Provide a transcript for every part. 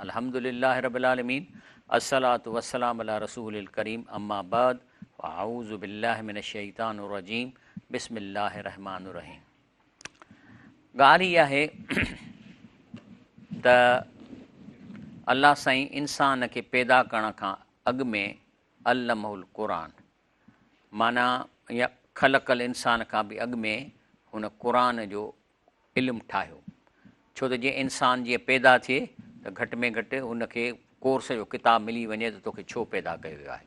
अल्हम्दुलिल्लाहि रब्बिल आलमीन अस्सलातु वस्सलामु अला रसूलिल करीम अम्मा बाद अऊज़ु बिल्लाहि मिनश शैतानिर रजीम बिस्मिल्लाहिर रहमानिर रहीम। ॻाल्हि इहा आहे त अल्लाह साईं इंसान खे पैदा करण खां अॻु में अल्लमहुल क़ुरान माना या ख़लक़ल इंसान खां बि अॻु में हुन क़ुरान जो इल्मु ठाहियो। छो त जीअं इंसान जीअं पैदा थिए त घटि में घटि हुनखे कोर्स जो किताब मिली वञे त तोखे छो पैदा कयो वियो आहे।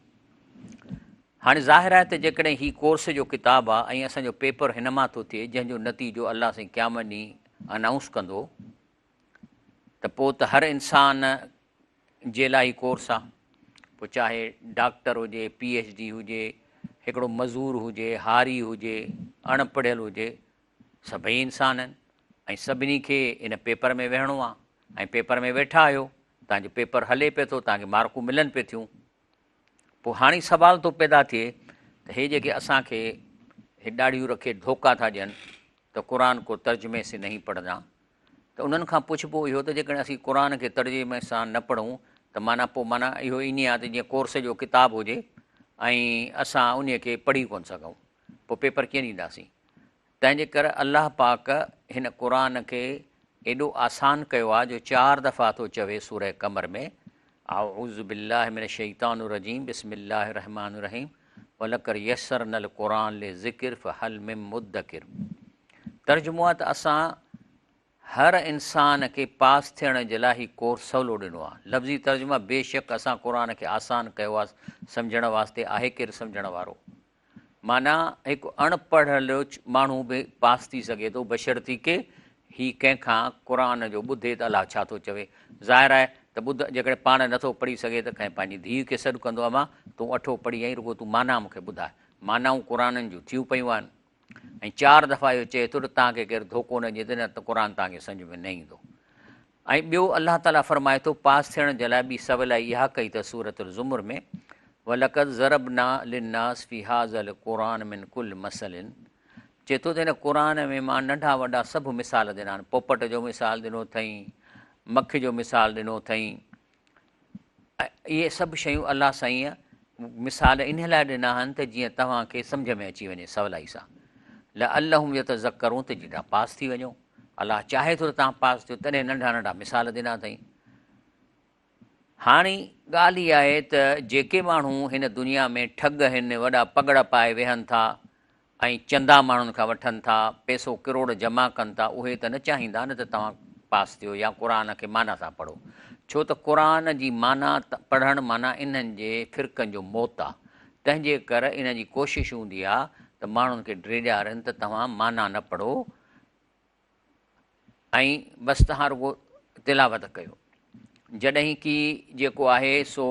हाणे ज़ाहिर आहे त जेकॾहिं हीउ कोर्स जो किताबु आहे ऐं असांजो पेपर हिन मां थो थिए जंहिंजो नतीजो अलाह साईं क़यामत ॾींहुं अनाउंस कंदो त पोइ त हर इंसान जे लाइ कोर्स आहे। पोइ चाहे डॉक्टर हुजे, PhD हुजे, हिकिड़ो मज़ूर हुजे, हारी हुजे, अणपढ़ियल हुजे, सभई इंसान आहिनि ऐं सभिनी खे इन पेपर में वेहणो आहे ऐं पेपर में वेठा आहियो, तव्हांजो पेपर हले पियो थो, तव्हांखे मार्कूं मिलनि पियूं थियूं। पोइ हाणे सुवाल थो पैदा थिए त हे जेके असांखे हे ॾाढियूं रखे धोखा था ॾियनि त क़ुरान को तर्जुमे से नहीं पढ़ंदा, त उन्हनि खां पुछिबो इहो त जेकॾहिं असीं क़ुरान खे तर्जुमे सां न पढ़ूं त माना पोइ माना इहो इन आहे त जीअं कोर्स जो किताबु हुजे ऐं असां उन खे पढ़ी कोन सघूं, पोइ पेपर कीअं ॾींदासीं। तंहिंजे करे अलाह पाक हिन क़ुरान खे एॾो आसान कयो आहे जो 4 दफ़ा थो चवे सूरह कमर में अऊज़ु बिल्लाहि मिनश शैतानिर रजीम बिस्मिल्लाहिर रहमानिर रहीम वलक़द यस्सरनल क़ुरान लिज़िक्र फ़हल मिन मुद्दकिर। तर्जुमो आहे त असां हर इंसान खे पास थियण जे लाइ ही कोर्स सवलो ॾिनो आहे। लफ़्ज़ी तर्जुमा बेशक असां क़ुरान खे आसान कयो आहे सम्झण वास्ते, आहे केरु सम्झण वारो। माना हिकु अणपढ़ियल माण्हू बि पास थी सघे थो बशर्ती के ही कंहिंखां क़ुरान जो ॿुधे त अलाह छा थो चवे। ज़ाहिर आहे त जेकॾहिं पाण नथो पढ़ी सघे त कंहिं पंहिंजी धीउ खे सॾु कंदो आहे, मां तूं अठो पढ़ी आई, रुॻो तूं माना मूंखे ॿुधाए। मानाऊं क़ुराननि जूं थियूं पियूं आहिनि ऐं 4 दफ़ा इहो चए थो त तव्हांखे केरु धोखो न ॾिए त न त क़ुरान तव्हांखे सम्झ में न ईंदो। ऐं ॿियो अलाह ताला फरमाए थो पास थियण जे लाइ ॿी सवलाई इहा कई त सूरतुल ज़ुमर में वलक़द ज़रबना लिन्नास फ़ी हाज़ल क़ुरान मिन कुल मसलिन। चए थो त हिन क़ुरान में मां नंढा वॾा सभु मिसाल ॾिना आहिनि। पोपट जो मिसाल ॾिनो अथई, मख जो मिसाल ॾिनो अथई, इहे सभु शयूं अलाह साईं मिसाल इन लाइ ॾिना आहिनि त जीअं तव्हांखे सम्झ में अची वञे सवलाई सां। लअल्लहुम यतज़क्करून त जीअं तव्हां पास थी वञो। अलाह चाहे थो त तव्हां पास थियो, तॾहिं नंढा नंढा मिसाल ॾिना अथई। हाणे ॻाल्हि इहा आहे त जेके माण्हू हिन दुनिया में ठग आहिनि, वॾा पगड़ पाए वेहनि था ऐं चंदा माण्हुनि खां वठनि था, पैसो किरोड़ जमा कनि था, उहे त न चाहींदा न त तव्हां पास थियो या क़ुरान खे माना सां पढ़ो। छो त क़ुरान जी माना पढ़णु माना इन्हनि जे फ़िरक़नि जो मौत आहे। तंहिंजे करे इन जी कोशिशि हूंदी आहे त माण्हुनि खे ड्रेॼारनि त तव्हां माना न पढ़ो ऐं बसि तव्हां रुॻो तिलावत कयो। जॾहिं की जेको आहे सो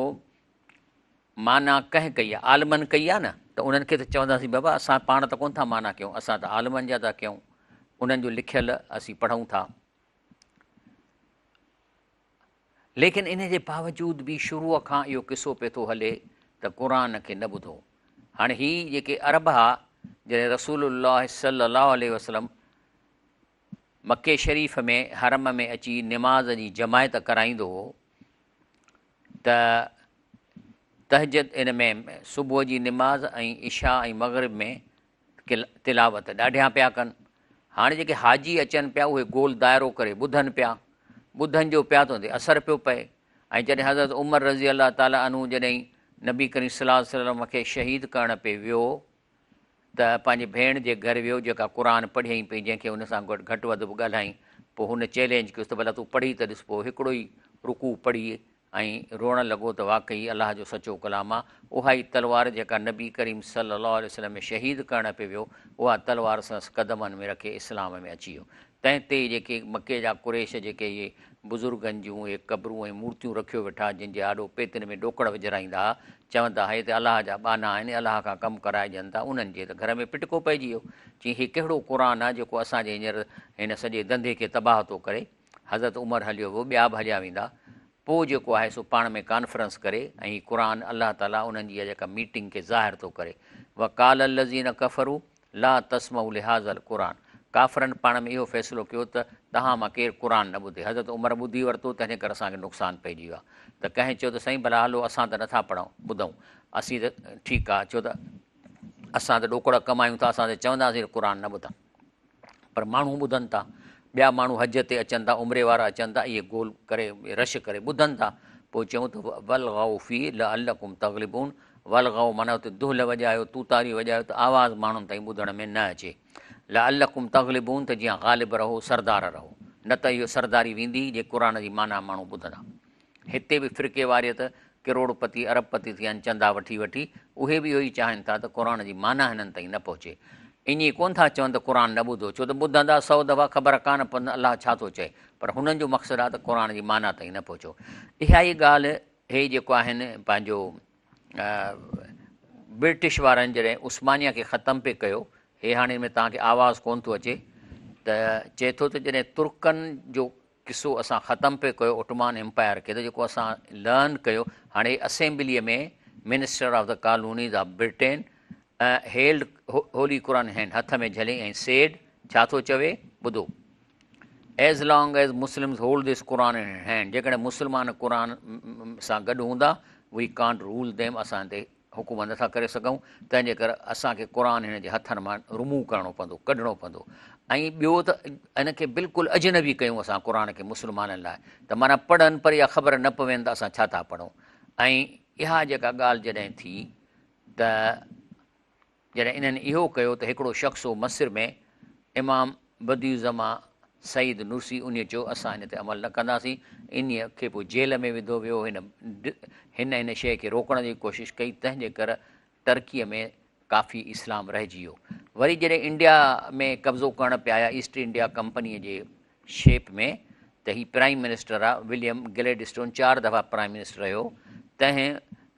माना कंहिं कई आहे, आलमनि कई आहे न, त उन्हनि खे त चवंदासीं बाबा असां पाण त कोन था माना कयूं, असां त आलमनि जा था कयूं, उन्हनि जो लिखियल असीं पढ़ूं था। लेकिन इन जे बावजूद बि शुरूअ खां इहो किसो पियो थो हले त क़ुरान खे न ॿुधो। हाणे हीअ जेके अरब हा जॾहिं रसूलुल्लाह सल्लल्लाहु अलैहि वसल्लम मके शरीफ़ में हरम में अची निमाज़ जी जमायत कराईंदो हो त तहजद इन में सुबुह जी निमाज़ ऐं इशा ऐं मग़रिब में तिलावत ॾाढियां पिया कनि। हाणे जेके हाजी अचनि पिया उहे गोल दाइरो करे ॿुधनि पिया, ॿुधनि जो पिया थो असरु पियो पए। ऐं जॾहिं हज़रत उमर रज़ी अलाह ताला अनहु जॾहिं नबी करीम सल्लल्लाहु अलैहि वसल्लम खे शहीद करण पे वियो त पंहिंजी भेण जे घर वियो जेका क़ुरान पढ़ियईं पई, जंहिंखे हुन सां गॾु घटि वधि बि ॻाल्हाईं। पोइ हुन चैलेंज कयुसि त भला तूं पढ़ी त ॾिस। पोइ हिकिड़ो ई रुकू पढ़ी ऐं रोअणु लॻो त वाक़ई अलाह जो सचो कलाम आहे। उहा ई तलवार जेका नबी करीम सल्लल्लाहु अलैहि वसल्लम में शहीद करण पे वियो, उहा तलवार सां क़दमनि में रखे इस्लाम में अची वियो। तंहिं ते जेके मके जा कुरैश जेके इहे बुज़ुर्गनि जूं इहे क़बरूं ऐं मूर्तियूं रखियो वेठा, जंहिंजे आॾो पेतिन में ॾोकड़ विझराईंदा हुआ, चवंदा हे त अलाह जा बाना आहिनि, अलाह खां कमु कराइजनि था, उन्हनि जे त घर में पिटको पइजी वियो। चई हीउ कहिड़ो क़ुरान आहे जेको असांजे हींअर हिन सॼे धंधे खे तबाह थो करे। हज़रत उमर हलियो वियो, ॿिया बि हलिया वेंदा। पोइ जेको आहे सो पाण में कॉन्फ्रेंस करे ऐं क़ुरान अलाह ताला उन्हनि जी जेका मीटिंग खे ज़ाहिर थो करे। वकाल लज़ीन कफ़रू ला तस्मऊ लिहाज़ल क़ुरान। काफ़रनि पाण में इहो फ़ैसिलो कयो त तव्हां मां केरु क़ुर न ॿुधे। हज़रत उमर ॿुधी वरितो, तंहिंजे करे असांखे नुक़सानु पइजी वियो आहे। त कंहिं चयो त साईं भला हलो असां त नथा ॿुधूं, असीं त ठीकु आहे, छो त असां त ॾोकड़ कमायूं था, असां त चवंदासीं क़ुर न ॿुधनि। पर माण्हू ॿुधनि था, ॿिया माण्हू हज ते अचनि था, उमिरे वारा अचनि था, इहे गोल करे रश करे ॿुधनि था। पोइ चयूं त वलगऊ फी लअल्लकुम तग़लिबून, वलगऊ माना हुते दुहिल वॼायो, तूतारी वॼायो त आवाज़ु माण्हुनि ताईं ॿुधण में न अचे। लअल्लकुम तग़लिबून त जीअं ग़ालिब रहो, सरदार रहो, न त इहो सरदारी वेंदी जे क़ुर जी माना माण्हू ॿुधंदा। हिते बि फ़िरके वारे त करोड़पति अरबपति थिया आहिनि चंदा वठी वठी, उहे बि इहो ई चाहिनि था त क़ुर जी माना हिननि ताईं न पहुचे। ईअं कोन था चवनि त क़ुर न ॿुधो, छो त ॿुधंदा 100 दफ़ा ख़बर कान पवंदी अलाह छा थो चए, पर हुननि जो मक़सदु आहे त क़ुर जी माना ताईं न पहुचो। इहा ई ॻाल्हि हे जेको आहिनि पंहिंजो ब्रिटिश वारनि जॾहिं उस्मानिया खे ख़तमु पे कयो, हे हाणे में तव्हांखे आवाज़ु कोन थो अचे, त चए थो त जॾहिं तुर्कनि जो किसो असां ख़तमु पे कयो ओटोमान एम्पायर खे, त जेको असां लर्न कयो, हाणे असेंबलीअ में minister of the colonies of Britain held Holi क़ुर हैंड, हथ में झले ऐं सेड छा थो चवे, ॿुधो, as long as Muslims hold this क़ुर इन हैंड, जेकॾहिं मुस्लमान क़ुर सां गॾु हूंदा, वी कांट रूल देम, असां ते हुकूमत नथा करे सघूं, तंहिंजे करे असांखे क़ुर हिन जे हथनि मां रिमूव करिणो पवंदो, कढणो पवंदो। ऐं ॿियो त हिनखे बिल्कुलु अजनबी कयूं असां क़ुर खे मुस्लमाननि लाइ, त माना पढ़नि पर इहा ख़बर न पवनि त असां छा था पढ़ूं। ऐं इहा जेका ॻाल्हि जॾहिं थी त जॾहिं इन्हनि इहो कयो त हिकिड़ो शख़्स हो मसिर में, इमाम बदियुज़मा सईद नुरसी, उन चयो असां हिन ते अमल न कंदासीं, इन खे पोइ जेल में विधो वियो। हिन शइ खे रोकण जी कोशिशि कई, तंहिंजे करे टर्कीअ में काफ़ी इस्लाम रहिजी वियो। वरी जॾहिं इंडिया में कब्ज़ो करण पिया आया ईस्ट इंडिया कंपनीअ जे शेप में, त हीउ प्राइम मिनिस्टर आहे विलियम ग्लैडस्टोन, 4 दफ़ा प्राइम मिनिस्टर रहियो। तंहिं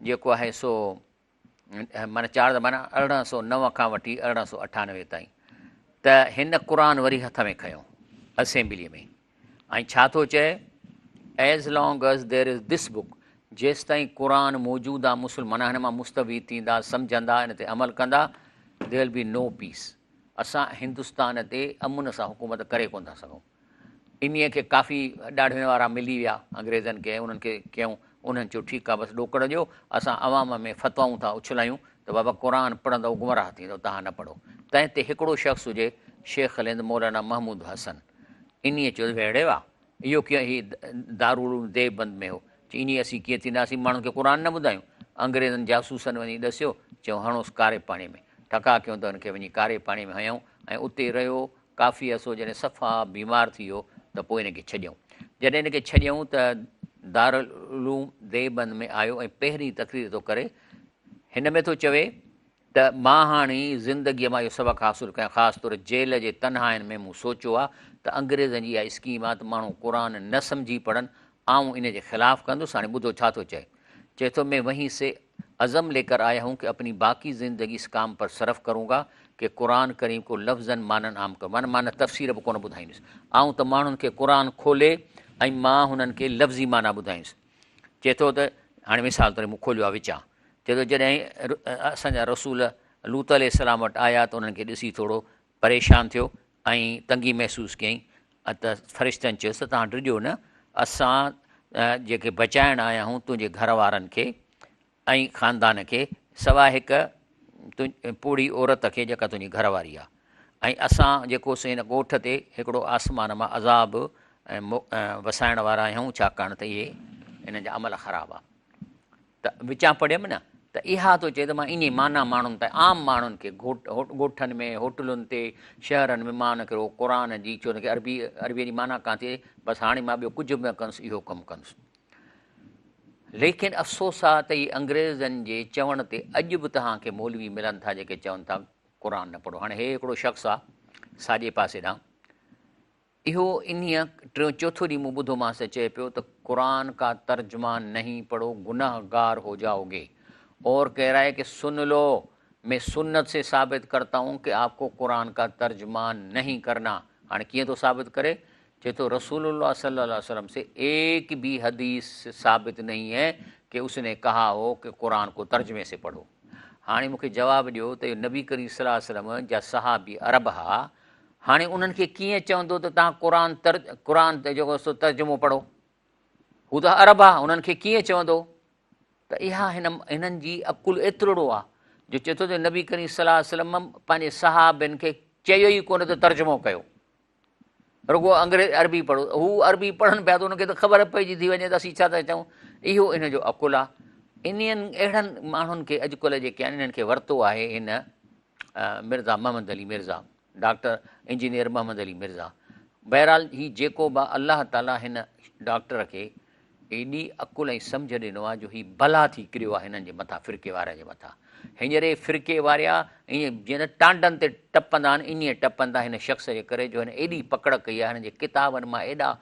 जेको आहे सो माना 4 दफ़ा माना 1809 खां वठी 1898 ताईं, त हिन क़ुर वरी हथ में खयों असेंबलीअ में, ऐं छा थो चए, as long as there is this book, जेसि ताईं क़ुर मौजूदु आहे, मुस्लमान हिन मां मुस्तफ़ीद थींदा, सम्झंदा, हिन ते अमल कंदा, there will be no peace. असां हिंदुस्तान ते अमुन सां हुकूमत करे कोन था सघूं। इन्हीअ खे काफ़ी ॾाढे वारा मिली विया अंग्रेज़नि खे, उन्हनि खे कयूं, उन्हनि चयो ठीकु आहे बसि ॾोकड़ ॾियो, असां अवाम में फ़तवाऊं था उछलायूं त बाबा क़ुर पढ़ंदव गुमराह थींदव, तव्हां न पढ़ो। तंहिं ते हिकिड़ो शख़्स हुजे शेख हिंद मौलाना महमूद हसन, इन्हीअ चयो वेड़े वाह, इहो कीअं हीउ दारुल देवबंद में हो, इन असीं कीअं थींदासीं, माण्हुनि खे क़ुर न ॿुधायूं। अंग्रेज़नि जासूसनि वञी ॾसियो, चयूं हणोसि कारे पाणी में, ठका कयूं त हुनखे वञी कारे पाणी में हयऊं, ऐं उते रहियो काफ़ी अर्सो। जॾहिं सफ़ा बीमार थी वियो त पोइ हिनखे छॾियऊं। जॾहिं हिनखे छॾियऊं त दारुल देवबंद में आयो ऐं पहिरीं तक़रीर थो करे, हिन में थो चवे त मां हाणे ज़िंदगीअ मां इहो सबक़ु हासिलु कयां, ख़ासि तौरु जेल जे तनहाइनि में मूं सोचियो आहे त अंग्रेज़नि जी इहा स्कीम आहे त माण्हू क़ुर न सम्झी पढ़नि, आऊं इन जे ख़िलाफ़ु कंदुसि। हाणे ॿुधो छा थो चए, चए थो मैं वहीं से अज़म लेकर आया हूँ कि अपनी बाक़ी ज़िंदगी इस काम पर सर्फ़ करूँगा कि क़ुरान करीम को लफ़्ज़न मानन आम करो, माना तफ़सीर बि कोन ॿुधाईंदुसि, आऊं त माण्हुनि खे क़ुर खोले ऐं मां हुननि खे लफ़्ज़ी माना ॿुधाईंदुसि। चए थो त हाणे मिसाल तौरु मूं खोलियो आहे विचां, चए थो जॾहिं असांजा रसूल लूत अलैहिस्सलाम वटि आया त उन्हनि खे ॾिसी थोरो परेशान थियो ऐं तंगी महसूसु कयईं, त फ़रिश्तनि चयोसि त तव्हां डिॼो न, असां जेके बचाइण आया आहियूं तुंहिंजे घर वारनि खे ऐं ख़ानदान खे, सवाइ हिकु पूड़ी औरत खे जेका तुंहिंजी घरवारी आहे, ऐं असां जेकोसीं हिन ॻोठ ते हिकिड़ो आसमान मां अज़ाब वसाइण वारा आहियूं, छाकाणि त इहे हिन जा अमल ख़राबु आहे। त विचां पढ़ियमि न, त इहा थो चए त मां इन माना माण्हुनि ताईं, आम माण्हुनि खे ॻोठनि में, होटलुनि ते, शहरनि में मां हुनखे क़ुर जी, छो हुनखे अरबीअ जी माना कान थिए, बसि हाणे मां ॿियो कुझु बि न कंदुसि, इहो कमु कंदुसि। लेकिन अफ़सोस आहे त इहे अंग्रेज़नि जे चवण ते अॼु बि तव्हांखे मौलवी मिलनि था जेके चवनि था क़ुर न पढ़ो। हाणे हे हिकिड़ो शख़्स आहे साॼे पासे ॾांहुं, इहो चोथों ॾींहुं मूं ॿुधोमांसि चए पियो त क़ुर का तर्जुमा नहीं पढ़ो गुनाहगार हो जाओगे, और कह रहा है कि सुन लो मैं सुन्नत से साबित करता हूँ कि आपको कुरान का तर्जुमा नहीं करना। हाणे कीअं थो साबित करे, चए तो रसूलुल्लाह सल्लल्लाहु अलैहि वसल्लम से एक भी हदीस साबित नहीं है कि उसने कहा हो कि कुरान को तर्जुमे से पढ़ो। हाणे मूंखे जवाबु ॾियो त नबी करीम सल्लल्लाहु अलैहि वसल्लम जा सहाबी अरब हा, हाणे उन्हनि खे कीअं चवंदो त तव्हां क़ुरान ते जेको सो तर्जुमो पढ़ो, हू त अरब आहे, उन्हनि खे कीअं चवंदो? त इहा हिननि जी अकुलु एतिरो आहे जो चए थो त नबी करीम सल्लल्लाहु अलैहि वसल्लम पंहिंजे सहाबनि खे चयो ई कोन त तर्जुमो कयो, रुॻो अरबी पढ़ो। हू अरबी पढ़नि पिया त उनखे त ख़बर पइजी थी वञे त असीं छा था चऊं। इहो इन जो अकुलु आहे। अहिड़नि माण्हुनि खे अॼुकल्ह जेके आहिनि इन्हनि खे वरितो आहे हिन मिर्ज़ा मोहम्मद अली मिर्ज़ा, डॉक्टर इंजीनियर मोहम्मद अली मिर्ज़ा। बहरहाल हीउ जेको बि अलाह ताला हिन डॉक्टर खे एॾी अकुल ऐं सम्झ ॾिनो आहे जो हीउ भला थी किरियो आहे हिननि जे मथां, फ़िरके वारे जे मथां। हींअर फ़िरके वारा ईअं जीअं त टांडनि ते टपंदा आहिनि, ईअं टपनि था हिन शख़्स जे करे जो हिन एॾी पकड़ कई आहे। हिन जे किताबनि मां एॾा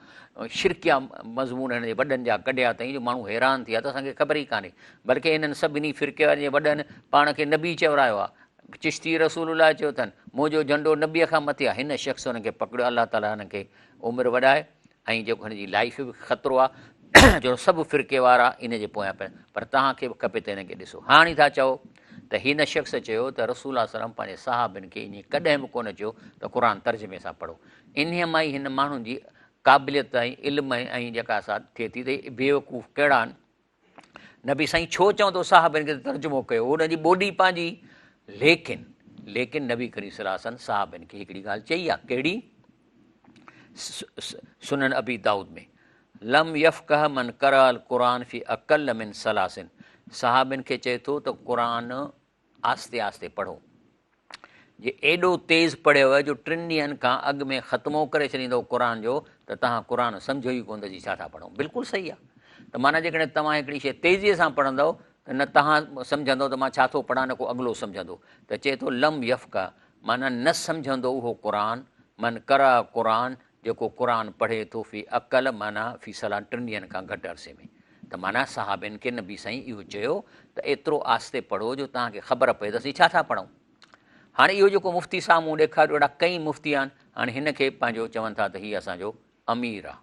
शिरकिया मज़मून हिन जे वॾनि जा कढिया अथई जो माण्हू हैरान थी विया त असांखे ख़बर ई कान्हे। बल्कि हिननि सभिनी फ़िरके वारनि जे वॾनि पाण खे नबी चवरायो आहे। चिश्ती रसूलुल्लाह चयो अथनि मुंहिंजो झंडो नबीअ खां मथे आहे। हिन शख़्स हुनखे पकड़ियो, अलाह ताला हिनखे उमिरि वधाए ऐं जेको हिनजी लाइफ बि ख़तरो आहे जो सभु फ़िरके वारा इन जे पोयां पिया। पर तव्हांखे बि खपे त हिनखे ॾिसो। हाणे था चओ त हिन शख़्स चयो त रसूल सलम पंहिंजे सहाबनि खे ईअं कॾहिं बि कोन चयो त क़ुर तर्जुमे सां पढ़ो। इन मां ई हिन माण्हुनि जी क़ाबिलियत ऐं इल्म ऐं जेका असां थिए थी त बेवकूफ़ कहिड़ा आहिनि। नबी साईं छो चवंदो साहबनि खे तर्जुमो कयो, हुनजी ॿोडी पंहिंजी। लेकिन नबी करीम सल्लल्लाहु अलैहि वसल्लम साहबनि खे हिकिड़ी ॻाल्हि चई आहे, कहिड़ी? सुनन अबी दाऊद में लम यफ़क़ह मन क़राअल क़ुरान फ़ी अक़ल मिन सलासिन। साहबनि खे चए थो त क़ुर आस्ते आस्ते पढ़ो। जे एॾो तेज़ पढ़ियव जो 3 ॾींहंनि खां अॻु में ख़त्मो करे छॾींदो क़ुर जो त तव्हां क़ुर सम्झो ई कोन जी छा था पढ़ूं। बिल्कुलु सही आहे। त माना जेकॾहिं तव्हां हिकिड़ी शइ तेज़ीअ सां पढ़ंदव त न तव्हां सम्झंदव त मां छा थो पढ़ां, न को अॻिलो सम्झंदो। त चए थो लम यफ़क़ह माना न सम्झंदो उहो क़ुर मन करा क़ुर जेको क़ुर पढ़े थो फ़ी अक़ल माना फ़ी सलाह 3 ॾींहंनि खां घटि अरसे में। त माना साहबनि खे नबी साईं इहो चयो त एतिरो आस्ते पढ़ो जो तव्हांखे ख़बर पए त असीं छा था पढ़ूं। हाणे इहो जेको मुफ़्ती साम्हूं ॾेखारियो, अहिड़ा कई मुफ़्ती आहिनि। हाणे हिन खे पंहिंजो चवनि था त हीअ असांजो अमीर आहे।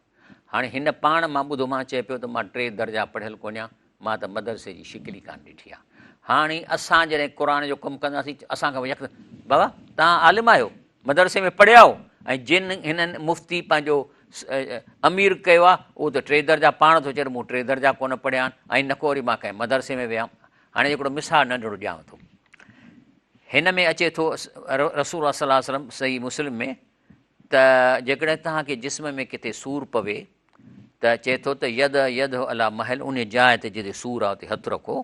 हाणे हिन पाण मां ॿुधो, मां चए पियो त मां 3 दर्जा पढ़ियलु कोन आहियां, मां त मदरसे जी शिकिल ई कान ॾिठी आहे। हाणे असां जॾहिं क़ुर जो कमु कंदासीं असांखां यक बाबा तव्हां आलिम आहियो, मदरसे में पढ़िया आहियो, ऐं जिन हिननि मुफ़्ती पंहिंजो अमीर कयो आहे उहो त 3 दर्जा पाण थो चए मूं 3 दर्जा कोन पढ़िया आहिनि ऐं न को वरी मां कंहिं मदरसे में वियुमि। हाणे हिकिड़ो मिसाल नंढिड़ो ॾियांव थो। हिन में अचे थो रसूल सल्लल्लाहु अलैहि वसल्लम सही मुस्लिम में त जेकॾहिं तव्हांखे जिस्म में किथे सूरु पवे त चए थो त यद अला महल, उन जाइ ते जिते सूरु आहे उते हथु रखो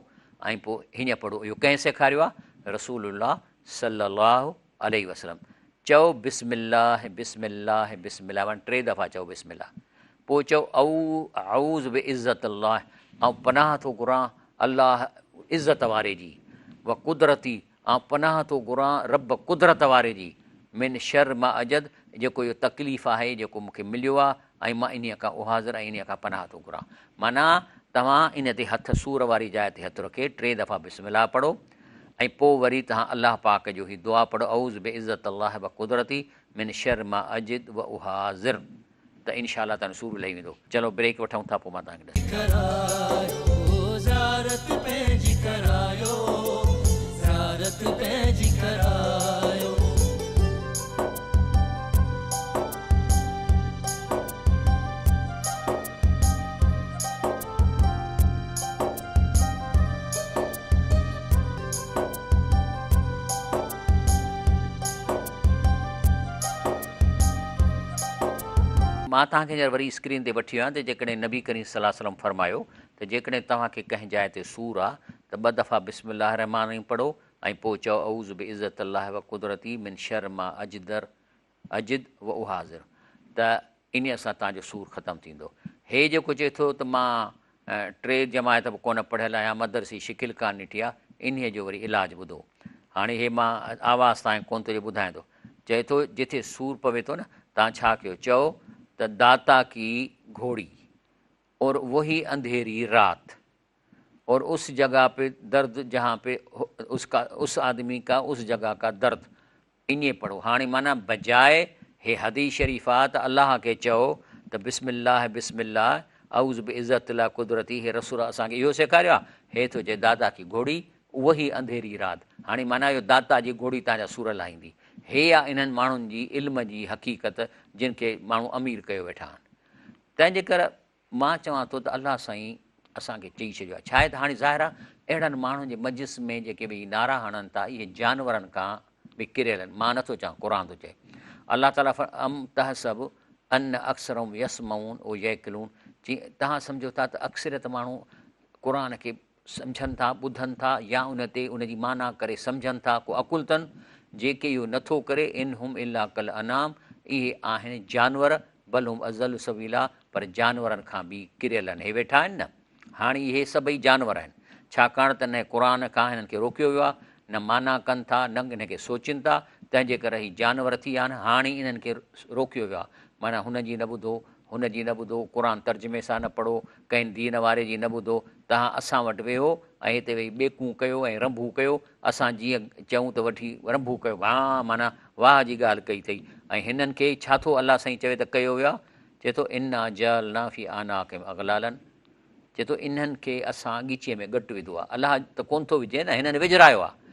ऐं पोइ हीअं पढ़ो। इहो कंहिं सेखारियो आहे? रसूलुल्लाह सल्लल्लाहु अलैहि वसल्लम। चओ बिस्मिल्लाह बिस्मिल्लाह बिस्मिल्लाह, वञ 3 दफ़ा चओ बिस्मिल्लाह। पोइ चओ औज़ बि इज़्ज़त अल्लाह, ऐं पनाह थो घुरां अलाह इज़त वारे जी, व कुदरती, ऐं पनाह थो घुरां रब कुदरत वारे जी, मिन शर मां अजद, जेको इहो तकलीफ़ आहे जेको मूंखे मिलियो आहे ऐं मां इन खां उहाज़र ऐं इन खां पनाह थो घुरां। माना तव्हां इन ते हथु सूर वारी जाइ ते हथु रखे 3 दफ़ा बिस्मिल्लाह पढ़ो ऐं पोइ वरी तव्हां अलाह पाक जो ही दुआ पढ़ो औज़ बि इज़त अल्लाह व कुदरती मिन शर मां अजिद व उहाज़िर। त इनशा अल्लाह तव्हां सूर लही वेंदो। चलो ब्रेक वठूं था, पोइ मां तव्हांखे मां तव्हांखे हींअर वरी स्क्रीन ते वठी वियो आहियां त जेकॾहिं नबी करीम सल्लल्लाहु अलैहि वसल्लम फरमायो त जेकॾहिं तव्हांखे कंहिं जाइ ते सूरु आहे त 2 दफ़ा बिस्मिल्लाह रहमान रहीम पढ़ो ऐं पोइ चओ औज़ बि इज़्ज़त अल्लाह व कुदरती मिन शर मां अजिद व उहाज़िर। त इन सां तव्हांजो सूरु ख़तमु थींदो। हे जेको चए थो त मां 3 जमायत बि कोन पढ़ियल आहियां, मदरसी शिकिल कान ॾिठी आहे, इन जो वरी इलाजु ॿुधो। हाणे हे मां आवाज़ तव्हांखे कोन थो ॿुधायां थो। चए थो जिथे सूरु पवे थो न तव्हां छा कयो, चओ त दाता की घोड़ी और वही अंधेरी रात और उस जगह पे दर्द जहाँ पे उस आदमी का उस जगह का दर्द, इन पढ़ो। हाणे माना बजाए हे हदीस शरीफ़ा त अलाह खे चओ त बिस्मिल्लाह बिस्मिल्लाह औज़ बि इज़्ज़त ला कुदरती, हे रसूल असांखे इहो सेखारियो आहे। हे थो चए दाता की घोड़ी वही अंधेरी रात। हाणे माना इहो दाता जी घोड़ी तव्हांजा सूर लाहींदी। हे आहे इन्हनि माण्हुनि जी इल्म जी हक़ीक़त जिन खे माण्हू अमीर कयो वेठा आहिनि। तंहिंजे करे मां चवां थो त अलाह साईं असांखे चई छॾियो आहे। छा आहे त हाणे ज़ाहिर आहे अहिड़नि माण्हुनि जे मजिस में जेके भई नारा हणनि था इहे जानवरनि खां बि किरियल आहिनि। मां नथो चवां, क़ुर थो चए। अलाह ताला अम तहसब अन अक्सरम यसमऊन ओ यकिलून, जीअं तव्हां सम्झो था त अक्सरियत माण्हू क़ुर खे सम्झनि था, ॿुधनि था या उन ते उनजी माना करे सम्झनि था, को अकुल अथनि। जेके इहो नथो करे इन हुम इला कल अनाम, इहे आहिनि जानवर, बल हुम अज़ल सवीला, पर जानवरनि खां बि किरियल आहिनि। हे वेठा आहिनि न, हाणे इहे सभई जानवर आहिनि, छाकाणि त न क़ुर खां हिननि खे रोकियो वियो आहे, न माना कनि था, न इन खे सोचनि था, तंहिंजे करे हीअ जानवर थी विया आहिनि। हाणे इन्हनि खे रोकियो वियो आहे, माना हुनजी न ॿुधो, हुनजी न ॿुधो, क़ुर तर्जुमे सां न पढ़ो, कंहिं दीन वारे जी न ॿुधो, तव्हां असां वटि वेहो ऐं हिते वेही ॿेकूं कयो ऐं रंभू कयो, असां जीअं चऊं त वठी रंभू कयो। हा, माना वाह जी ॻाल्हि कई अथई। ऐं हिननि खे छा थो अलाह साईं चवे त कयो वियो आहे, चए थो इना जलना फी आनाक अगलालन, चए थो इन्हनि खे असां ॻीचीअ में ॻटु विधो आहे। अलाह त कोन थो विझे न, हिननि विझरायो आहे।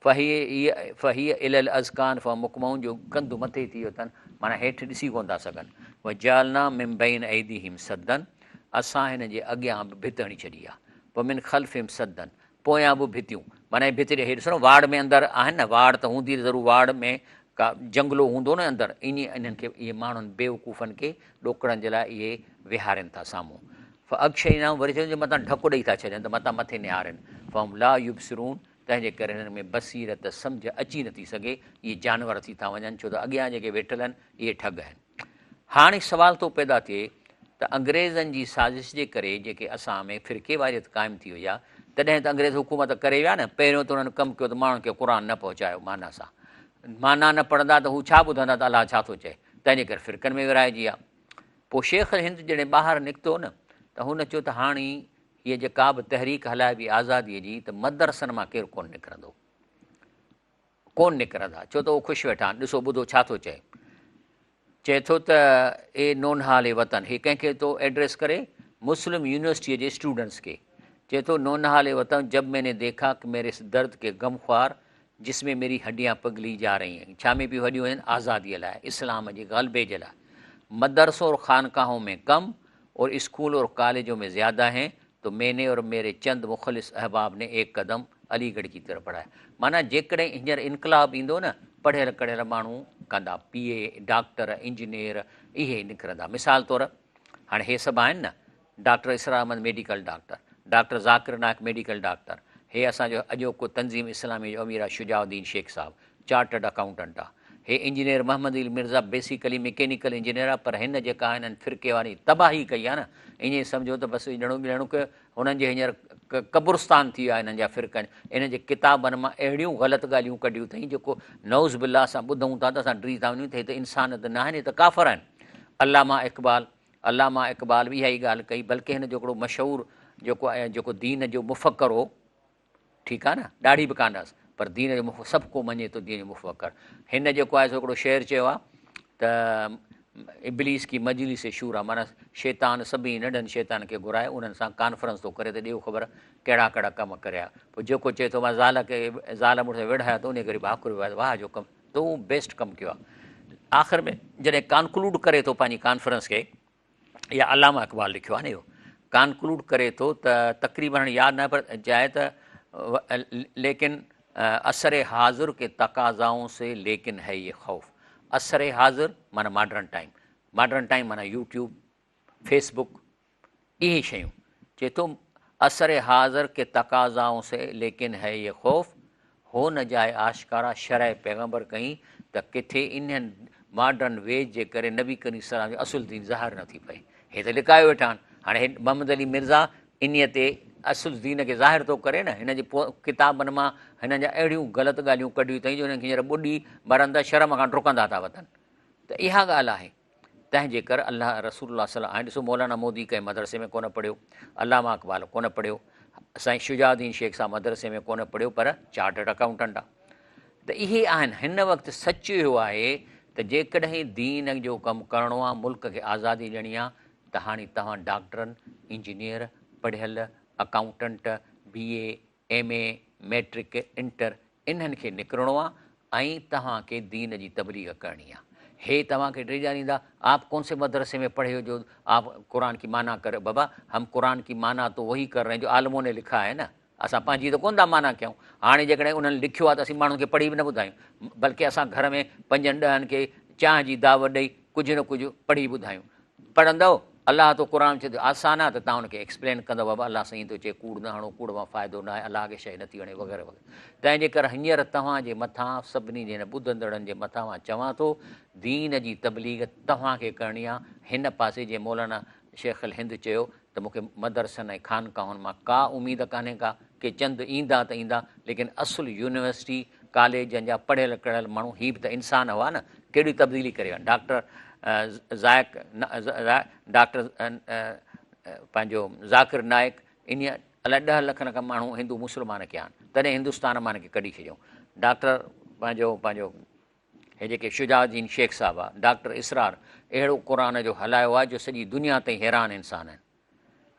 फही इल अज़कान फ मुकमाउनि जो कंधु मथे थी वियो अथनि, माना हेठि ॾिसी कोन था सघनि। व जालना मिम्बइन ऐदीहिम सदन, असां हिन जे अॻियां बि भित हणी छॾी आहे। पोइ मिन ख़ल्फिम सदन, पोयां बि भितियूं, माना हे भित हे ॾिसो न, वाड़ में अंदरि आहिनि न, वाड़ त हूंदी ज़रूरु, वाड़ में का जंगलो हूंदो न अंदरि, इन्हनि खे इहे माण्हुनि बेवकूफ़नि खे ॾोकड़नि जे लाइ इहे विहारनि था साम्हूं। अक्षय न वरी चवनि मथां ढकु ॾेई था छॾनि त मथां मथे निहारनि। फम ला युबसिरून, तंहिंजे करे हिननि में बसीरत सम्झ अची नथी सघे, इहे जानवर थी था वञनि, छो त अॻियां जेके वेठल आहिनि इहे ठग आहिनि। हाणे सुवाल थो पैदा थिए त अंग्रेज़नि जी साज़िश जे करे जेके असां में फ़िरके वारियत क़ाइमु थी वई आहे, तॾहिं त अंग्रेज़ हुकूमत करे विया न। पहिरियों त उन्हनि कमु कयो त माण्हुनि खे क़ुर न पहुचायो माना सां, माना न पढ़ंदा त हू छा ॿुधंदा त अलाह छा थो चए, तंहिंजे करे फ़िरकनि में विराइजी आहे। पोइ शेख हिंद जॾहिं ॿाहिरि निकितो न, त हुन चयो त हाणे हीअ जेका बि तहरीक हलाइबी आज़ादीअ जी, त मदरसनि मां केरु कोन निकिरंदो, कोन निकिरंदा, छो त उहो ख़ुशि वेठा आहिनि। ॾिसो ॿुधो छा थो चए, चए थो त ए नोनहाले वतन, हे कंहिंखे थो एड्रेस करे मुस्लिम यूनिवर्सिटीअ जे स्टूडेंट्स खे। चए थो नोनहाले वतन जब मैंने देखा कि मेरे इस दर्द के गमख्वार जिसमें मेरी हड्डियां पगली जा रही हैं, छा में बि वॾियूं आहिनि आज़ादीअ लाइ, इस्लाम जे ग़लबे जे लाइ। मदरसों और ख़ानकाहों में कम और स्कूल और कॉलेजों में ज़्यादा हैं, तो मैंने और मेरे चंद मुख़लिस अहबाब ने एक कदम अलीगढ़ की तरफ़ बढ़ाया। माना जेकॾहिं हींअर इनकलाब ईंदो न, पढ़ियल कढ़ियल माण्हू कंदा, PA डॉक्टर इंजीनियर इहे निकिरंदा। मिसाल तौरु हाणे हे सभु आहिनि न, doctor Israr Ahmed medical doctor, doctor Zakir Naik medical doctor, हे असांजो अॼोको तंज़ीम इस्लामी जो अमीर आहे शुजाउद्दीन शेख साहब, चार्टर्ड अकाउंटेंट आहे। हे engineer Mohammad Ali Mirza basically mechanical engineer आहे, पर हिन जेका हिननि फ़िरके वारी तबाही कई आहे न, ईअं सम्झो त बसि ॼणो ॼणो की हुननि जे हींअर क़ब्रिस्तान थी वियो आहे हिननि जा फ़िरकनि। इन जे किताबनि मां अहिड़ियूं ग़लति ॻाल्हियूं कढियूं अथई जेको नौज़ बिल्ला असां ॿुधूं था त असां ड्री था वञूं त हे त इंसान त न आहिनि, हे त काफ़र आहिनि। अल्लामा इक़बाल बि इहा ई ॻाल्हि कई, बल्कि हिन जो हिकिड़ो मशहूरु जेको आहे, जेको दीन जो मुफ़क्कर हो, ठीकु आहे न, ॾाढी बि कान हुअसि, पर दीन जो सभु को मञे थो दीन जो मुफ़क्कर। हिन जेको आहे हिकिड़ो शेर चयो आहे त इब्लीस की मजलिस शूरा, माना शैतान सभी नंढनि शैतान खे घुराए उन्हनि सां कॉन्फ्रेंस थो करे त ॾियो ख़बर कहिड़ा कहिड़ा कमु करिया। पोइ जेको चए थो मां ज़ाल मुड़ुस विढ़ाया त उन करे भाकुर वियो, वाह जो कमु तूं बेस्ट कमु कयो आहे। आख़िर में जॾहिं कॉन्क्लूड करे थो पंहिंजी कॉन्फ्रेंस खे, या अलामा इक़बाल लिखियो आहे न इहो, कॉन्क्लूड करे थो त तक़रीबन यादि न पर चाहे त लेकिन असर हाज़िर के तक़ाज़ाओं से लेकिन है ये ख़ौफ़। असर हाज़िर माना मॉडर्न टाइम माना यूट्यूब फेसबुक इहे शयूं। चए थो असर हाज़िर के तक़ाज़ाओं से लेकिन है ये ख़ौफ़, हो न जाए आशिकारा शरह पैगम्बर कई, त किथे इन्हनि मॉडर्न वेज जे करे नबी करीम सलाम जो असुल दीन ज़ाहिर न थी पए। हे त लिकायो वेठा आहिनि। हाणे हे मोहम्मद अली मिर्ज़ा इन ते असुल दीन खे ज़ाहिर थो करे न, हिन जे किताबनि मां हिन जा अहिड़ियूं ग़लति ॻाल्हियूं कढियूं अथई जो हिनखे हींअर ॿुॾी मरंदा शर्म खां डुकंदा था वञनि। त इहा ॻाल्हि आहे। तंहिंजे करे अलाह रसूलुल्लाह सल्लल्लाहु अलैहि वसल्लम, ॾिसो मौलाना मोदी कंहिं मदरसे में कोन पढ़ियो, अलामा इक़बाल कोन पढ़ियो, साईं शुजाउद्दीन शेख साहब मदरसे में कोन पढ़ियो, पर चार्टर्ड अकाउंटेंट आहे। त इहे आहिनि। हिन वक़्तु सच इहो आहे त जेकॾहिं दीन जो कमु करिणो आहे, मुल्क खे आज़ादी ॾियणी आहे, त हाणे तव्हां डॉक्टरनि इंजीनियर पढ़ियल accountant BA MA matric inter इन्हनि खे निकिरणो आहे ऐं तव्हांखे दीन जी तबलीग करणी आहे। हे तव्हांखे टे ॾींदा, आप कौन से मदरसे में पढ़े हो जो आप कुरान की माना करे? बाबा हम कुरान की माना तो वही कर रहे हैं जो आलमों ने लिखा है न, असां पंहिंजी त कोन था माना कयूं। हाणे जेकॾहिं उन्हनि लिखियो आहे त असीं माण्हुनि खे पढ़ी बि न ॿुधायूं, बल्कि असां घर में 5-10 खे चांहि जी दावत ॾेई कुझु न कुझु पढ़ी ॿुधायूं। पढ़ंदव अलाह तो क़ुर चए थो आसान आहे, त तव्हां हुनखे एक्सप्लेन कंदव, बाबा अलाह साईं थो चए कूड़ न हणो, कूड़ मां फ़ाइदो न आहे, अलाह खे शइ नथी वणे वग़ैरह वग़ैरह। तंहिंजे करे हींअर तव्हांजे मथां सभिनी जे ॿुधंदड़नि जे मथां मां चवां थो, दीन जी तबलीग तव्हांखे करणी आहे। हिन पासे जे मौलाना शेख अल हिंद चयो त मूंखे मदरसनि ऐं ख़ानकाहुनि मां का उमेद कान्हे का, के चंद ईंदा त ईंदा, लेकिन असुलु यूनिवर्सिटी कॉलेजनि जा पढ़ियल कढ़ियल माण्हू ही बि त इंसान हुआ न, कहिड़ी तब्दीली करे विया। डॉक्टर पंहिंजो ज़ाकिर नाइक, इन अलाए 10 लख खां माण्हू हिंदू मुस्लमान कया आहिनि, तॾहिं हिंदुस्तान मां हिनखे कढी छॾियऊं। डॉक्टर पंहिंजो हे जेके शुजाउद्दीन शेख साहिबु आहे, डॉक्टर इसरार, अहिड़ो क़ुर जो हलायो आहे जो सॼी दुनिया ताईं हैरान इंसान आहिनि।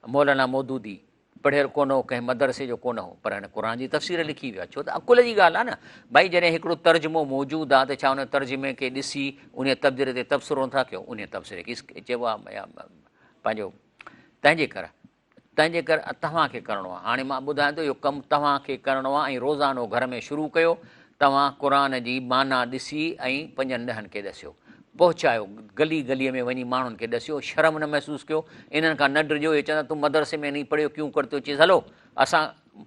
मौलाना मौदूदी पढ़ियल कोन हो, कंहिं मदरसे जो कोन हो, पर हिन क़ुर जी तफ़सीर लिखी वियो आहे। छो त अकुल जी ॻाल्हि आहे न भई, जॾहिं हिकिड़ो तर्जुमो मौजूदु आहे त छा उन तर्जुमे खे ॾिसी उन तब्दीर ते तबसरो नथा कयो? उन तबसरे खे चइबो आहे पंहिंजो। तंहिंजे करे तव्हांखे करिणो आहे। हाणे मां ॿुधायां थो, इहो कमु तव्हांखे करिणो आहे ऐं रोज़ानो घर में शुरू कयो। तव्हां क़ुर जी माना ॾिसी ऐं 5-10 खे ॾसियो, पहुचायो, गली गलीअ में वञी माण्हुनि खे ॾसियो, शर्म न महसूसु कयो। इन्हनि खां न डिॼो। इहे चवंदा तूं मदरसे में नहीं पढ़ियो, क्यों करतो चीज़? हलो असां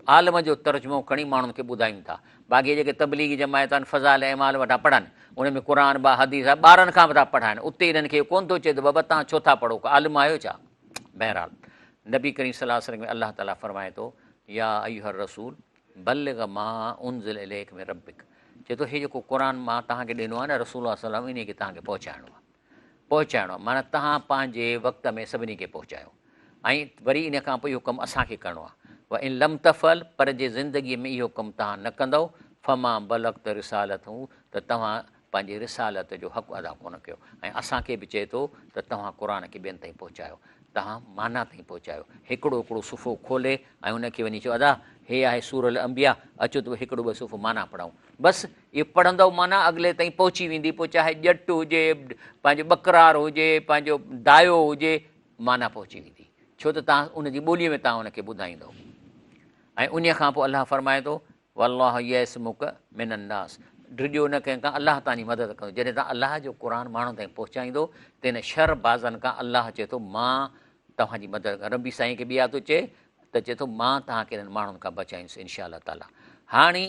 आलम जो तर्जुमो खणी माण्हुनि खे ॿुधायूं था। बाक़ी जेके तबलीगी जमायत आहिनि फ़ज़ाइल ऐमाल वटां पढ़नि, उन में क़ुर हदीस आहे, ॿारनि खां वठा पढ़ाइनि, उते इन्हनि खे कोन थो चए त बाबा तव्हां छो था पढ़ो, आलिम आहियो छा? बहरहाल नबी करीम सल्लल्लाहु अलैहि वसल्लम में अलाह ताला फरमाए थो, या अय्युहर रसूल बल्लिग मा उनज़िल इलैक मिन रब्बिक, चए थो हे जेको क़ुर मां तव्हांखे ॾिनो आहे न रसूल सल्लल्लाहु अलैहि वसल्लम, इन खे तव्हांखे पहुचाइणो आहे। माना तव्हां पंहिंजे वक़्त में सभिनी खे पहुचायो। ऐं वरी इन खां पोइ इहो कमु असांखे करिणो आहे। व इन लम तफ़ल, पर जे ज़िंदगीअ में इहो कमु तव्हां न कंदव, फमा बलग़्त रिसालतहू, त तव्हां पंहिंजी रिसालत जो हक़ु अदा कोन कयो। ऐं असांखे बि चए थो त तव्हां क़ुर खे ॿियनि ताईं पहुचायो, तव्हां माना ताईं पहुचायो। हिकिड़ो सुफ़ो खोले ऐं उनखे वञी चयो, अदा हे आहे सूरल अंबिया, अचो त हिकिड़ो ॿ सुफ़ो माना पढ़ूं। बसि इहो पढ़ंदव माना अॻिले ताईं पहुची वेंदी। पोइ चाहे ॼटु हुजे, पंहिंजो बकरार हुजे, पंहिंजो दायो हुजे, माना पहुची वेंदी। छो त तव्हां उनजी ॿोलीअ में तव्हां उनखे ॿुधाईंदव। ऐं उन खां पोइ अलाह फरमाए थो, वल्लाहु यसमुक मिनन्नास, डिॼो न कंहिंखां, अलाह तव्हांजी मदद कंदो। जॾहिं तव्हां अलाह जो क़ुर माण्हुनि ताईं पहुचाईंदो त इन शर बाज़नि खां अलाह चए थो मां तव्हांजी मदद कयां। रबी साईं खे बि यादि थो चए त चए थो मां तव्हांखे इन्हनि माण्हुनि खां बचाईंदुसि इनशा अलाह ताला। हाणे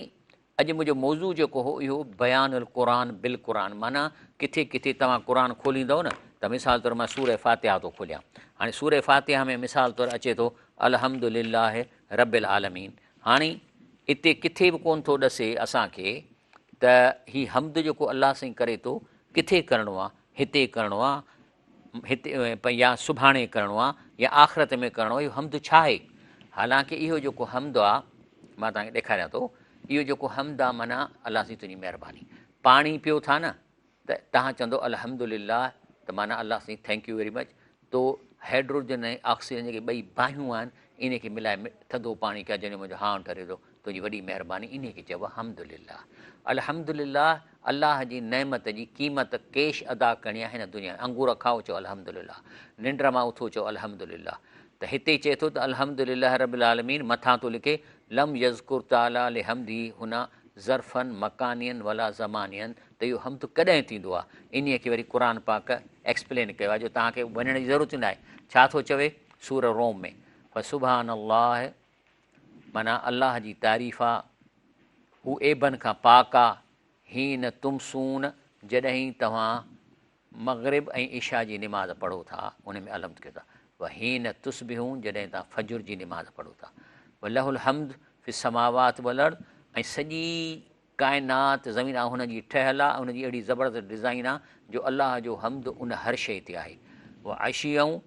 अॼु मुंहिंजो मौज़ू जेको हो इहो बयानुल क़ुर बिल क़ुर, माना किथे किथे तव्हां क़ुर खोलींदव न त मिसाल तौरु मां सूरह फ़ातिहा थो खोलियां। हाणे सूरह फ़ातिहा में मिसाल तौरु अचे थो अल्हम्दुलिल्लाह रब्बिल आलमीन। हाणे हिते किथे बि कोन थो ॾसे असांखे त हीउ हम्द जेको अलाह साईं करे थो किथे करिणो आहे, हिते करिणो आहे, हिते या सुभाणे करिणो आहे या आख़िरत में करिणो आहे। इहो हम्द छा आहे? हालांकि इहो जेको हम्द आहे मां तव्हांखे ॾेखारियां थो, इहो जेको हम्द आहे माना अलाह साईं तुंहिंजी महिरबानी। पाणी पियो था न त तव्हां चवंदो अल्हम्दुलिल्लाह, त माना अलाह साईं थैंक यू वेरी मच। तो हाइड्रोजन ऐं ऑक्सीजन जेके ॿई बाहियूं आहिनि इन खे मिलाए थधो पाणी कया, जंहिंजो मुंहिंजो हां ठरे थो, तुंहिंजी वॾी महिरबानी, इन खे चइबो आहे हम्दुलिल्लाह। अल्हम्दुलिल्लाह, अलाह जी नेमत जी क़ीमत कैश अदा करणी आहे हिन दुनिया में। अंगूर खाओ चओ अल्हम्दुलिल्लाह, निंड मां उथो चओ अल्हम्दुलिल्लाह। त हिते चए थो त अल्हम्दुलिल्लाह रब्बिल आलमीन, मथां थो लिखे लम यज़कुर ताला लिहम्दी हुना ज़र्फ़न मकानियन वला ज़मानियन, त इहो हम्द कॾहिं थींदो आहे? इन खे वरी क़ुर पाक एक्सप्लेन कयो आहे, जो तव्हांखे वञण जी ज़रूरत न आहे। छा थो चवे सूर रोम में, फ़सुबहान अल्लाह, माना अलाह जी तारीफ़ आहे, हू एबनि खां पाक आहे, हीन तुमसून, जॾहिं तव्हां मग़रिब ऐं इशा जी निमाज़ पढ़ो था, उन में अलहम्द कयो था। व हीन तुस्बिहूं, जॾहिं तव्हां फजुर जी निमाज़ पढ़ो था। व लहुल हम्द फि समावात वल अर्द, ऐं सॼी काइनात ज़मीन आहे हुनजी ठहियलु आहे, हुनजी अहिड़ी ज़बरदस्त डिज़ाइन आहे जो अलाह जो हम्द उन हर शइ ते आहे। उहा आशियूं,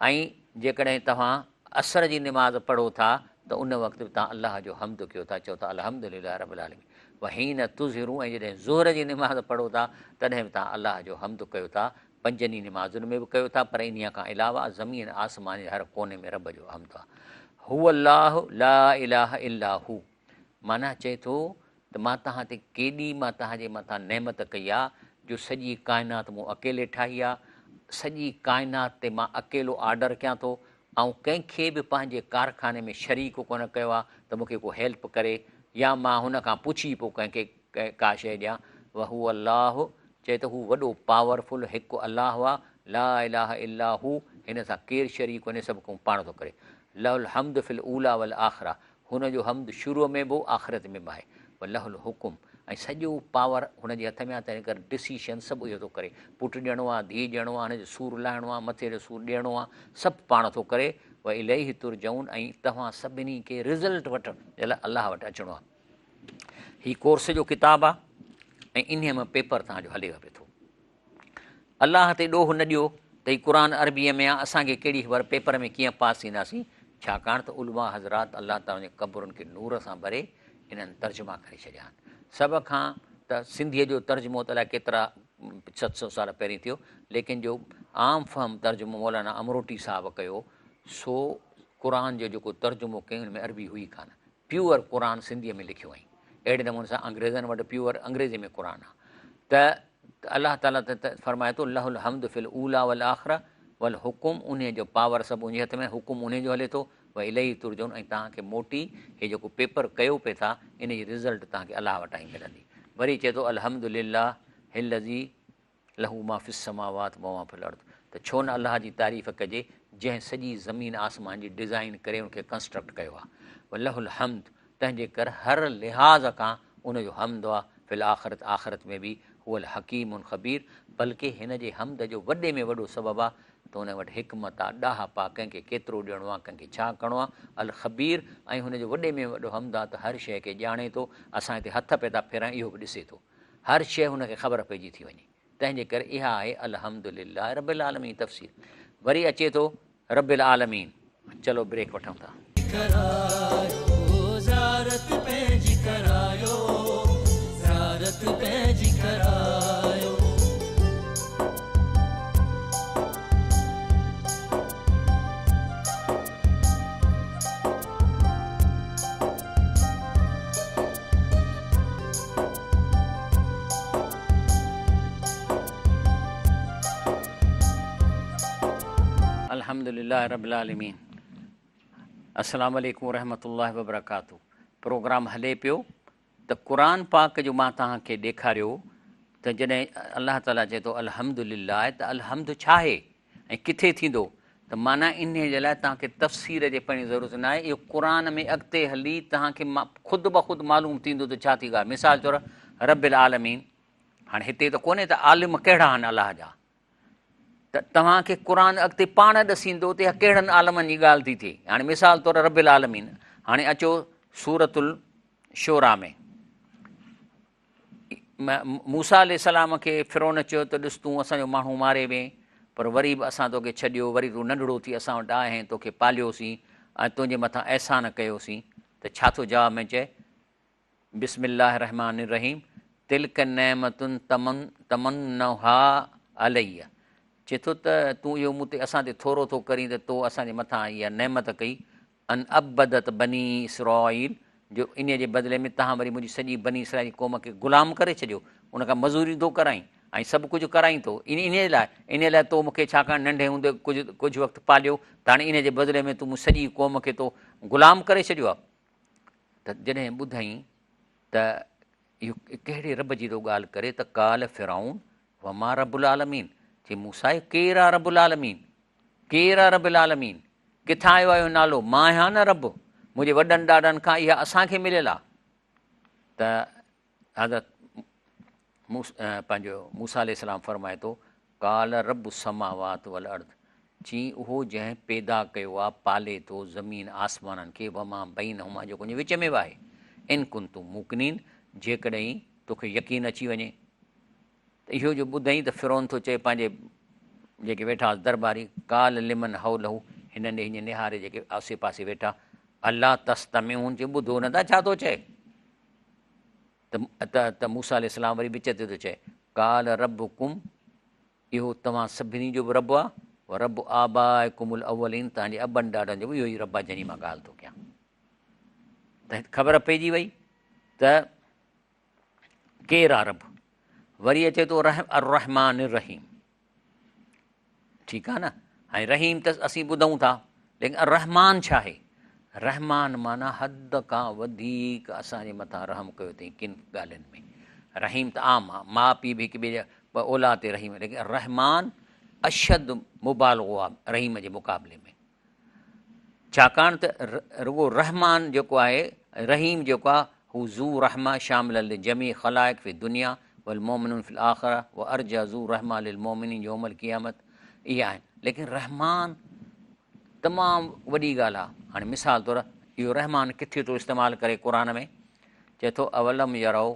ऐं जेकॾहिं तव्हां असर जी निमाज़ पढ़ो था त उन वक़्तु बि तव्हां अलाह जो हम्द कयो था, चओ था अल्हम्दुलिल्लाह रब्बिल आलमीन। व हीन तुज़हिरूं, ऐं जॾहिं ज़ोहर जी निमाज़ पढ़ो था तॾहिं बि तव्हां अलाह जो हम्द कयो था। पंजनि निमाज़ुनि में बि कयो था, पर इन खां अलावा ज़मीन आसमान जे हर कोने में रब जो हम्द आहे। हू अल्लाह ला इलाहा इल्ला हू, माना चए थो त मां तव्हां ते केॾी मां तव्हांजे मथां नेमत कई आहे जो सॼी काइनात मूं अकेले ठाही आहे, सॼी काइनात ते मां अकेलो ऑर्डर कयां थो ऐं कंहिंखे बि पंहिंजे कारखाने में शरीक कोन कयो आहे त मूंखे को हेल्प करे या मां हुन खां पुछी पोइ कंहिंखे का शइ ॾियां। वहू अलाह चए त हू वॾो पावरफुल हिकु अलाह आहे, ला इलाहा इल्ला हू, हिन सां केरु शरीक कोन्हे, सभु को पाण थो करे। लहुल हमद फिल ऊला वल आख़िरा, हुनजो हमद शुरूअ में बि आख़िरत में बि आहे। लहुल हुकुम, ऐं सॼो पावर हुनजे हथ में आहे, तंहिं करे डिसीशन सभु इहो थो करे। पुटु ॾियणो आहे, धीउ ॾियणो आहे, हुनजो सूरु लाहिणो आहे, मथे जो सूरु ॾियणो आहे, सभु पाण थो करे। व इलैहि तुरजऊन, ऐं तव्हां सभिनी खे रिज़ल्ट वठण जे लाइ अलाह वटि अचिणो आहे। हीउ कोर्स जो किताबु आहे ऐं इन में पेपर तव्हांजो हलेव पियो थो। अलाह ते ॾोह न ॾियो त हीउ क़ुर अरबीअ में आहे, असांखे कहिड़ी ख़बर पेपर में कीअं पास थींदासीं, छाकाणि त उलमा हज़रात अलाह ताला जे क़बरुनि खे नूर सां भरे इन्हनि तर्जुमा करे छॾिया आहिनि। सभ खां त सिंधीअ जो तर्जुमो त अलाए केतिरा 700 साल पहिरीं थियो, लेकिन जो आम फहम तर्जुमो मौलाना अमरोटी साहब कयो, सो क़ुर जो जेको तर्जुमो कयो हुन में अरबी हुई कान, प्योर क़ुर सिंधीअ में लिखियो आई। अहिड़े नमूने सां अंग्रेज़नि वटि प्योर अंग्रेज़ी में क़ुर आहे। त अलाह ताला त फरमाए थो लहुल हमद फिल ऊला वल आख़िरा वल हुकुम, उन जो पावर सभु उन हथ में, हुकुम उन जो हले थो। भई इलही तुरजून, ऐं तव्हांखे मोटी हे जेको पेपर कयो पिए था इन जी रिज़ल्ट तव्हांखे अलाह वटां ई मिलंदी। वरी चए थो अल्हम्दुलिल्लाह हिल्लज़ी लहू मा फिस समावात व मा फिल अर्द, त छो न अलाह जी तारीफ़ कजे जंहिं सॼी ज़मीन आसमान जी डिज़ाइन करे उनखे कंस्ट्रक्ट कयो आहे। लहुल हमद, तंहिंजे करे हर लिहाज़ खां उनजो हमद आहे। फिल आख़िरत, आख़िरत में बि हुअल हकीम उन ख़बीर, बल्कि हिन जे हमद जो वॾे में वॾो सबबु आहे त हुन वटि हिकमत आहे, ॾाह पा, कंहिंखे केतिरो ॾियणो आहे, कंहिंखे छा करिणो आहे। अल ख़बीर, ऐं हुनजो वॾे में वॾो हमद आहे त हर शइ खे ॼाणे थो। असां हिते हथ पिया था फेरायूं, इहो बि ॾिसे थो, हर शइ हुनखे ख़बर पइजी थी वञे। तंहिंजे करे इहा आहे अल्हम्दुलिल्लाह रब्बिल आलमीन तफ़सीर। वरी अचे थो रब्बिल आलमीन। चलो ब्रेक वठूं था। अल्हम्दुलिल्लाह रब्बिल आलमीन। अस्सलामु अलैकुम रहमतुल्लाहि व बरकातहू। प्रोग्राम हले पियो त क़ुर पाक जो मां तव्हांखे ॾेखारियो त जॾहिं अलाह ताला चए थो अल्हम्दुलिल्लाह, त अलहम्द छा आहे ऐं किथे थींदो, त माना इन जे लाइ तव्हांखे तफ़सीर जे पढ़ण जी ज़रूरत न आहे। इहो क़ुर में अॻिते हली तव्हांखे ख़ुदि ब ख़ुदि मालूम थींदो त छा थी ॻाल्हि। मिसाल तौरु रब्बिल आलमीन, हाणे हिते त कोन्हे त आलिम कहिड़ा आहिनि अलाह जा, त तव्हांखे क़ुर अॻिते पाण ॾसींदो त इहा कहिड़नि आलमनि जी ॻाल्हि थी थिए। हाणे मिसाल तौरु रब्बिल आलमीन, हाणे अचो सूरतुल शोरा में मूसा अलैहिस्सलाम खे फिरौन चयो त ॾिस तूं असांजो माण्हू मारे वें, पर वरी बि असां तोखे छॾियो, वरी तूं नंढड़ो थी असां वटि आहे, तोखे पालियोसीं ऐं तुंहिंजे मथां अहसान कयोसीं। त छा थो जवाब में चए, बिस्मिल्लाह रहमान रहीम, तिलक नेमतुन तमन्नहा अलैया, चए थो त तूं इहो मूं ते असां ते थोरो थो करीं त तो असांजे मथां इहा नेमत कई। अन अबदत बनी इसराईल, जो इन जे बदिले में तव्हां वरी मुंहिंजी सॼी बनी इसराईल जी क़ौम खे ग़ुलाम करे छॾियो, उनखां मज़ूरी थो कराईं ऐं सभु कुझु कराईं थो। इन लाइ तो मूंखे छाकाणि नंढे हूंदे कुझु वक़्तु पालियो, त हाणे इन जे बदिले में तूं मूं सॼी क़ौम खे तो ग़ुलाम करे छॾियो आहे। त जॾहिं ॿुधईं त इहो कहिड़े रब जी थो ॻाल्हि करे, त काल फिरौन व मा रब्बुल आलमीन, चई मूसा केरु आहे रब्बुल आलमीन, केरु आहे रब्बुल आलमीन, किथां आयो आहे इहो नालो, मां आहियां न रब, मुंहिंजे वॾनि ॾाॾनि खां इहा असांखे मिलियल आहे। त हज़रत पंहिंजो मूसा अलैहिस्सलाम फरमाए थो काल रब समावात वल अर्द, चई उहो जंहिं पैदा कयो आहे, पाले थो ज़मीन आसमाननि खे, वमा बैनहुमा, जेको उन विच में बि आहे, इन कुंतुम मुक़िनीन, जेकॾहिं तोखे यकीन अची वञे। त इहो जो ॿुधई त फिरौन थो चए पंहिंजे जेके वेठा दरबारी, काल लिमन हौ लहू, हिन हीअं निहारे जेके आसे पासे वेठा, अल्लाह तस्तमिऊन, जे ॿुधो नथा छा थो चए। त मूसा अलैहिस्सलाम वरी विच ते थो चए काल रब्बुकुम, इहो तव्हां सभिनी जो बि रब आहे, रब आबाकुमुल अवलीन, तव्हांजे अबनि ॾाॾनि जो बि इहो ई रब आहे जंहिंजी मां ॻाल्हि थो कयां। त ख़बर पइजी वई त केरु आहे रब? वरी अचे थो अर्रहमान रहीम, ठीकु आहे न। ऐं रहीम त असीं ॿुधूं था, लेकिन रहमान छा आहे? रहमान माना हद खां वधीक असांजे मथां रहम कयो अथई किन ॻाल्हियुनि में। रहीम त आम आहे, माउ पीउ बि हिक ॿिए जा औलाद ते रहीम, लेकिन रहमान अशद मुबालगो आहे रहीम जे मुक़ाबले में। छाकाणि त रुगो रहमान जेको आहे, रहीम जेको आहे हू ज़ू रहमा शामिल जमी ख़लाइक़ फ़ी दुनिया वल मोमिनुन फ़िल आख़िरा व अर्जा ज़ू रहमा लिल मोमिनीन यौमल क़ियामत, इहे आहिनि। लेकिन रहमान तमामु वॾी ॻाल्हि आहे। हाणे मिसाल तौरु इहो रहमान किथे थो इस्तेमालु करे क़ुर में? चए थो अवलम यरौ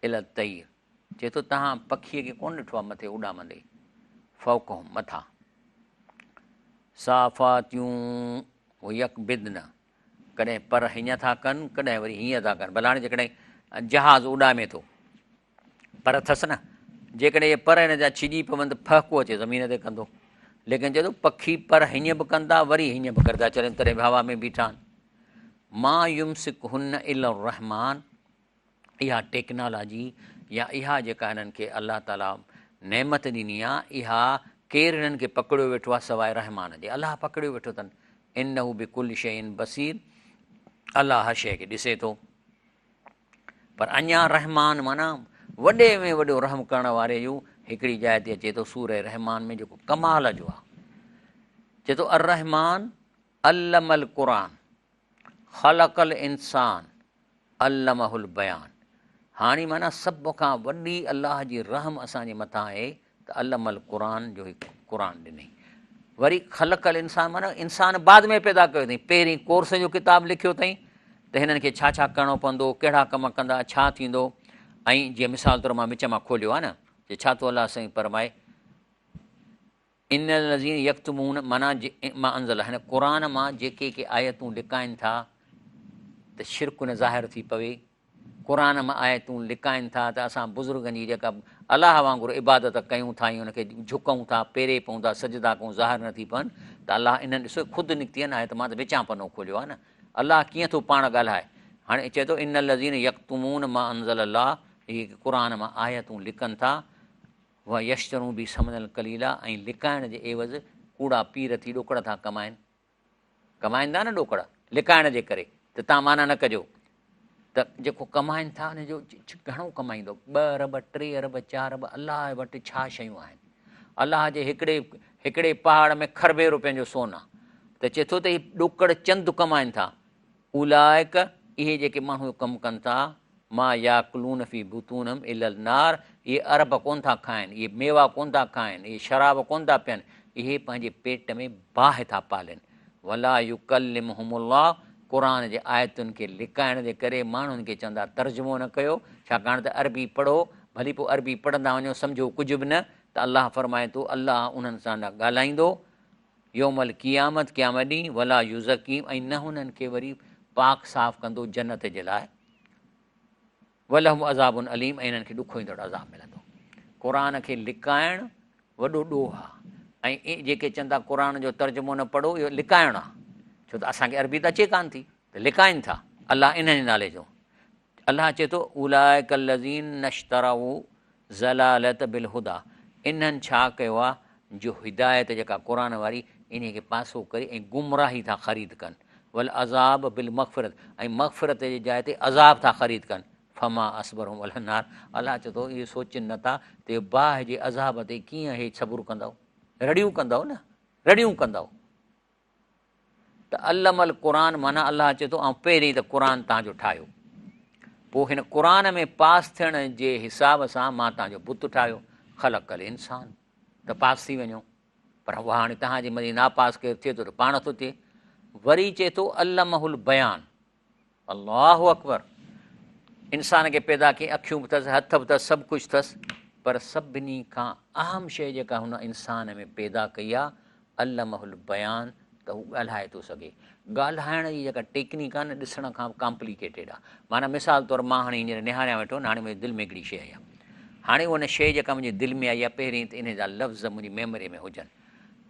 इल तईर, चए थो तव्हां पखीअ खे कोन ॾिठो आहे मथे उॾामंदे, फ़ौक़हुम मथां, साफ़ातियूं यकबिदन, कॾहिं पर हीअं था कनि कॾहिं वरी हीअं था कनि। भला हाणे जेकॾहिं जहाज़ उॾामे थो, पर अथसि न, जेकॾहिं इहे पर हिन जा छिॼी पवनि त फहको अचे ज़मीन ते कंदो। लेकिन चए थो पखी पर हीअं बि कंदा वरी हीअं बि कंदा चलनि, तॾहिं बि हवा में बीठा आहिनि। मां युमसिक हुन इल रहमान, इहा टेक्नोलॉजी या इहा जेका हिननि खे अलाह ताला नेमत ॾिनी आहे, इहा केरु हिननि खे पकड़ियो वेठो आहे सवाइ रहमान जे? अलाह पकड़ियो वेठो अथनि। इन्नहु बिकुल्लि शैइन बसीर, अलाह हर शइ खे ॾिसे थो। पर अञा रहमान माना वॾे में वॾो रहम करण वारे जूं हिकिड़ी जाइ ते अचे थो सूरह रहमान में, जेको कमाल जो आहे। चए थो अर्रहमान अल्लमल क़ुरान ख़लक़ल इंसान अल्लमहुल बयान। हाणे माना सभ खां वॾी अलाह जी रहम असांजे मथां आहे त अल्लमल क़ुरान जो हिकु क़ुरान ॾिनई। वरी ख़लक़ल इंसान माना इंसान बाद में पैदा कयो अथई, पहिरीं कोर्स जो किताबु लिखियो अथई त हिननि खे छा छा करिणो पवंदो, कहिड़ा कम कंदा, छा थींदो। ऐं जीअं मिसाल तौरु मां विच मां खोलियो आहे न, जे छा थो अलाह साईं फरमाए, इन लज़ीन यक्तुमून, माना मां अंज़ल, हिन क़ुर मां जेके के आयतूं लिकाइनि था त शिरक न ज़ाहिर थी पवे। क़ुर मां आयतूं लिकाइनि था त असां बुज़ुर्गनि जी जेका अलाह वांगुरु इबादत कयूं था, हुनखे झुकूं था, पेरे पऊं था, सजदा कयूं, ज़ाहिर नथी पवनि त अलाह इन्हनि ॾिसो ख़ुदि निकिती आहे न आहे, त मां त विचां पनो खोलियो आहे न, अलाह कीअं थो पाण ॻाल्हाए। हाणे चए थो इन लज़ीन यक्तुमून मां अंज़ल अलाह, इहे क़ुर मां आयतूं लिकनि था, उहा यशरूं बि समनल कलीला, ऐं लिकाइण जे एवज़ कूड़ा पीर थी ॾोकड़ था कमाइनि। कमाईंदा न ॾोकड़ लिकाइण जे करे, त तव्हां माना न कजो। त जेको कमाइनि था हुनजो घणो कमाईंदो, 2 अरब 3 अरब 4 अरब, अलाह वटि छा शयूं आहिनि। अलाह जे हिकिड़े पहाड़ में खरबे रुपयनि जो सोन आहे, त चए थो त इहे ॾोकड़ चंद कमाइनि था। उलाइक, इहे जेके माण्हू कमु कनि था, मां याकुलून फ़ी बुतूनहुम इलल नार, इहे अरब कोन था खाइनि, इहे मेवा कोन था खाइनि, इहे शराब कोन था पीअनि, इहे पंहिंजे पेट में बाहि था पालनि। वला युकल्लिमुहुमुल्लाह, क़ुर जे आयतुनि खे लिकाइण जे करे माण्हुनि खे चवंदा तर्जुमो न कयो, छाकाणि त अरबी पढ़ो, भली पोइ अरबी पढ़ंदा वञो सम्झो कुझु बि न, त अलाह फरमाए थो अलाह उन्हनि सां न ॻाल्हाईंदो यौमल क़ियामत, क़यामत ॾींहुं, वला युज़कीम, ऐं न हुननि खे वरी पाक साफ़ कंदो जन्नत जे लाइ, वलहुम अज़ाबुन अलीम, ऐं हिननि खे ॾुखो ईंदड़ अज़ाब मिलंदो। क़ुर खे लिकाइणु वॾो ॾोह आहे। ऐं जेके चवंदा क़ुर जो तर्जुमो न पढ़ो, इहो लिकाइणु आहे, छो त असांखे अरबी त अचे कान थी, त लिकाइनि था अलाह इन जे नाले जो। अलाह चए थो उलाइक लज़ीन नश्तरऊ ज़लालत बिल हुदा, इन्हनि छा कयो आहे जो हिदायत जेका क़ुर वारी इन खे पासो करे ऐं गुमराही था ख़रीद कनि। वल अज़ाब बिल मग़फ़िरत, ऐं मग़फ़िरत जी जाइ ते अज़ाब था ख़रीद कनि। फमा असबरहुम अला नार, अलाह चए थो इहे सोचनि नथा त बाहि जे अज़ाब ते कीअं इहे सबुरु कंदव, रड़ियूं कंदव न, रड़ियूं कंदव। त अल्लमल क़ुर माना अलाह चए थो ऐं पहिरीं त क़ुर तव्हांजो ठाहियो, पोइ हिन क़ुर में पास थियण जे हिसाब सां मां तव्हांजो बुत ठाहियो, ख़लक़ल इंसान, त पास थी वञो। पर उहा हाणे तव्हांजे मथे नापास केरु थिए थो त पाण थो थिए। वरी चए थो अल्लमहुल बयान, अल्लाहु अकबर, इंसान खे पैदा कयईं, अखियूं बि अथसि, हथ बि अथसि, सभु कुझु अथसि, पर सभिनी खां अहम शइ जेका हुन इंसान में पैदा कई आहे अल्लमहुल बयान, त हू ॻाल्हाए थो सघे। ॻाल्हाइण जी जेका टेक्निक आहे न, ॾिसण खां कॉम्प्लिकेटेड आहे। माना मिसाल तौरु मां हाणे हींअर निहारियां वेठो न, हाणे मुंहिंजी दिलि में हिकिड़ी शइ आहे, हाणे उन शइ जेका मुंहिंजी दिलि में आई आहे, पहिरीं त इन जा लफ़्ज़ मुंहिंजी मेमोरी में हुजनि,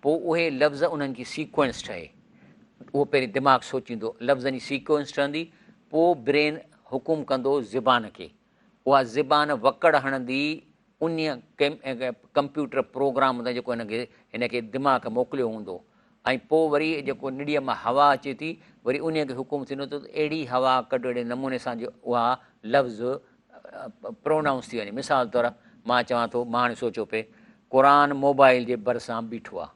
पोइ उहे लफ़्ज़ उन्हनि जी सीक्वेंस ठहे, उहो पहिरीं दिमाग़ु सोचींदो, लफ़्ज़नि जी सीक्वेंस ठहंदी, पोइ ब्रेन हुकुम कंदो ज़ुबान खे, उहा ज़बान वकड़ हणंदी उन कंप्यूटर प्रोग्राम त जेको हिनखे दिमाग़ मोकिलियो हूंदो ऐं पोइ वरी जेको निड़ीअ मां हवा अचे थी वरी उन खे हुकुम थींदो त अहिड़ी हवा कढो अहिड़े नमूने सां जो उहा लफ़्ज़ प्रोनाउंस थी वञे। मिसाल तौरु मां चवां थो, मां हाणे सोचियो पिए क़ुरान मोबाइल जे भरिसां बीठो आहे।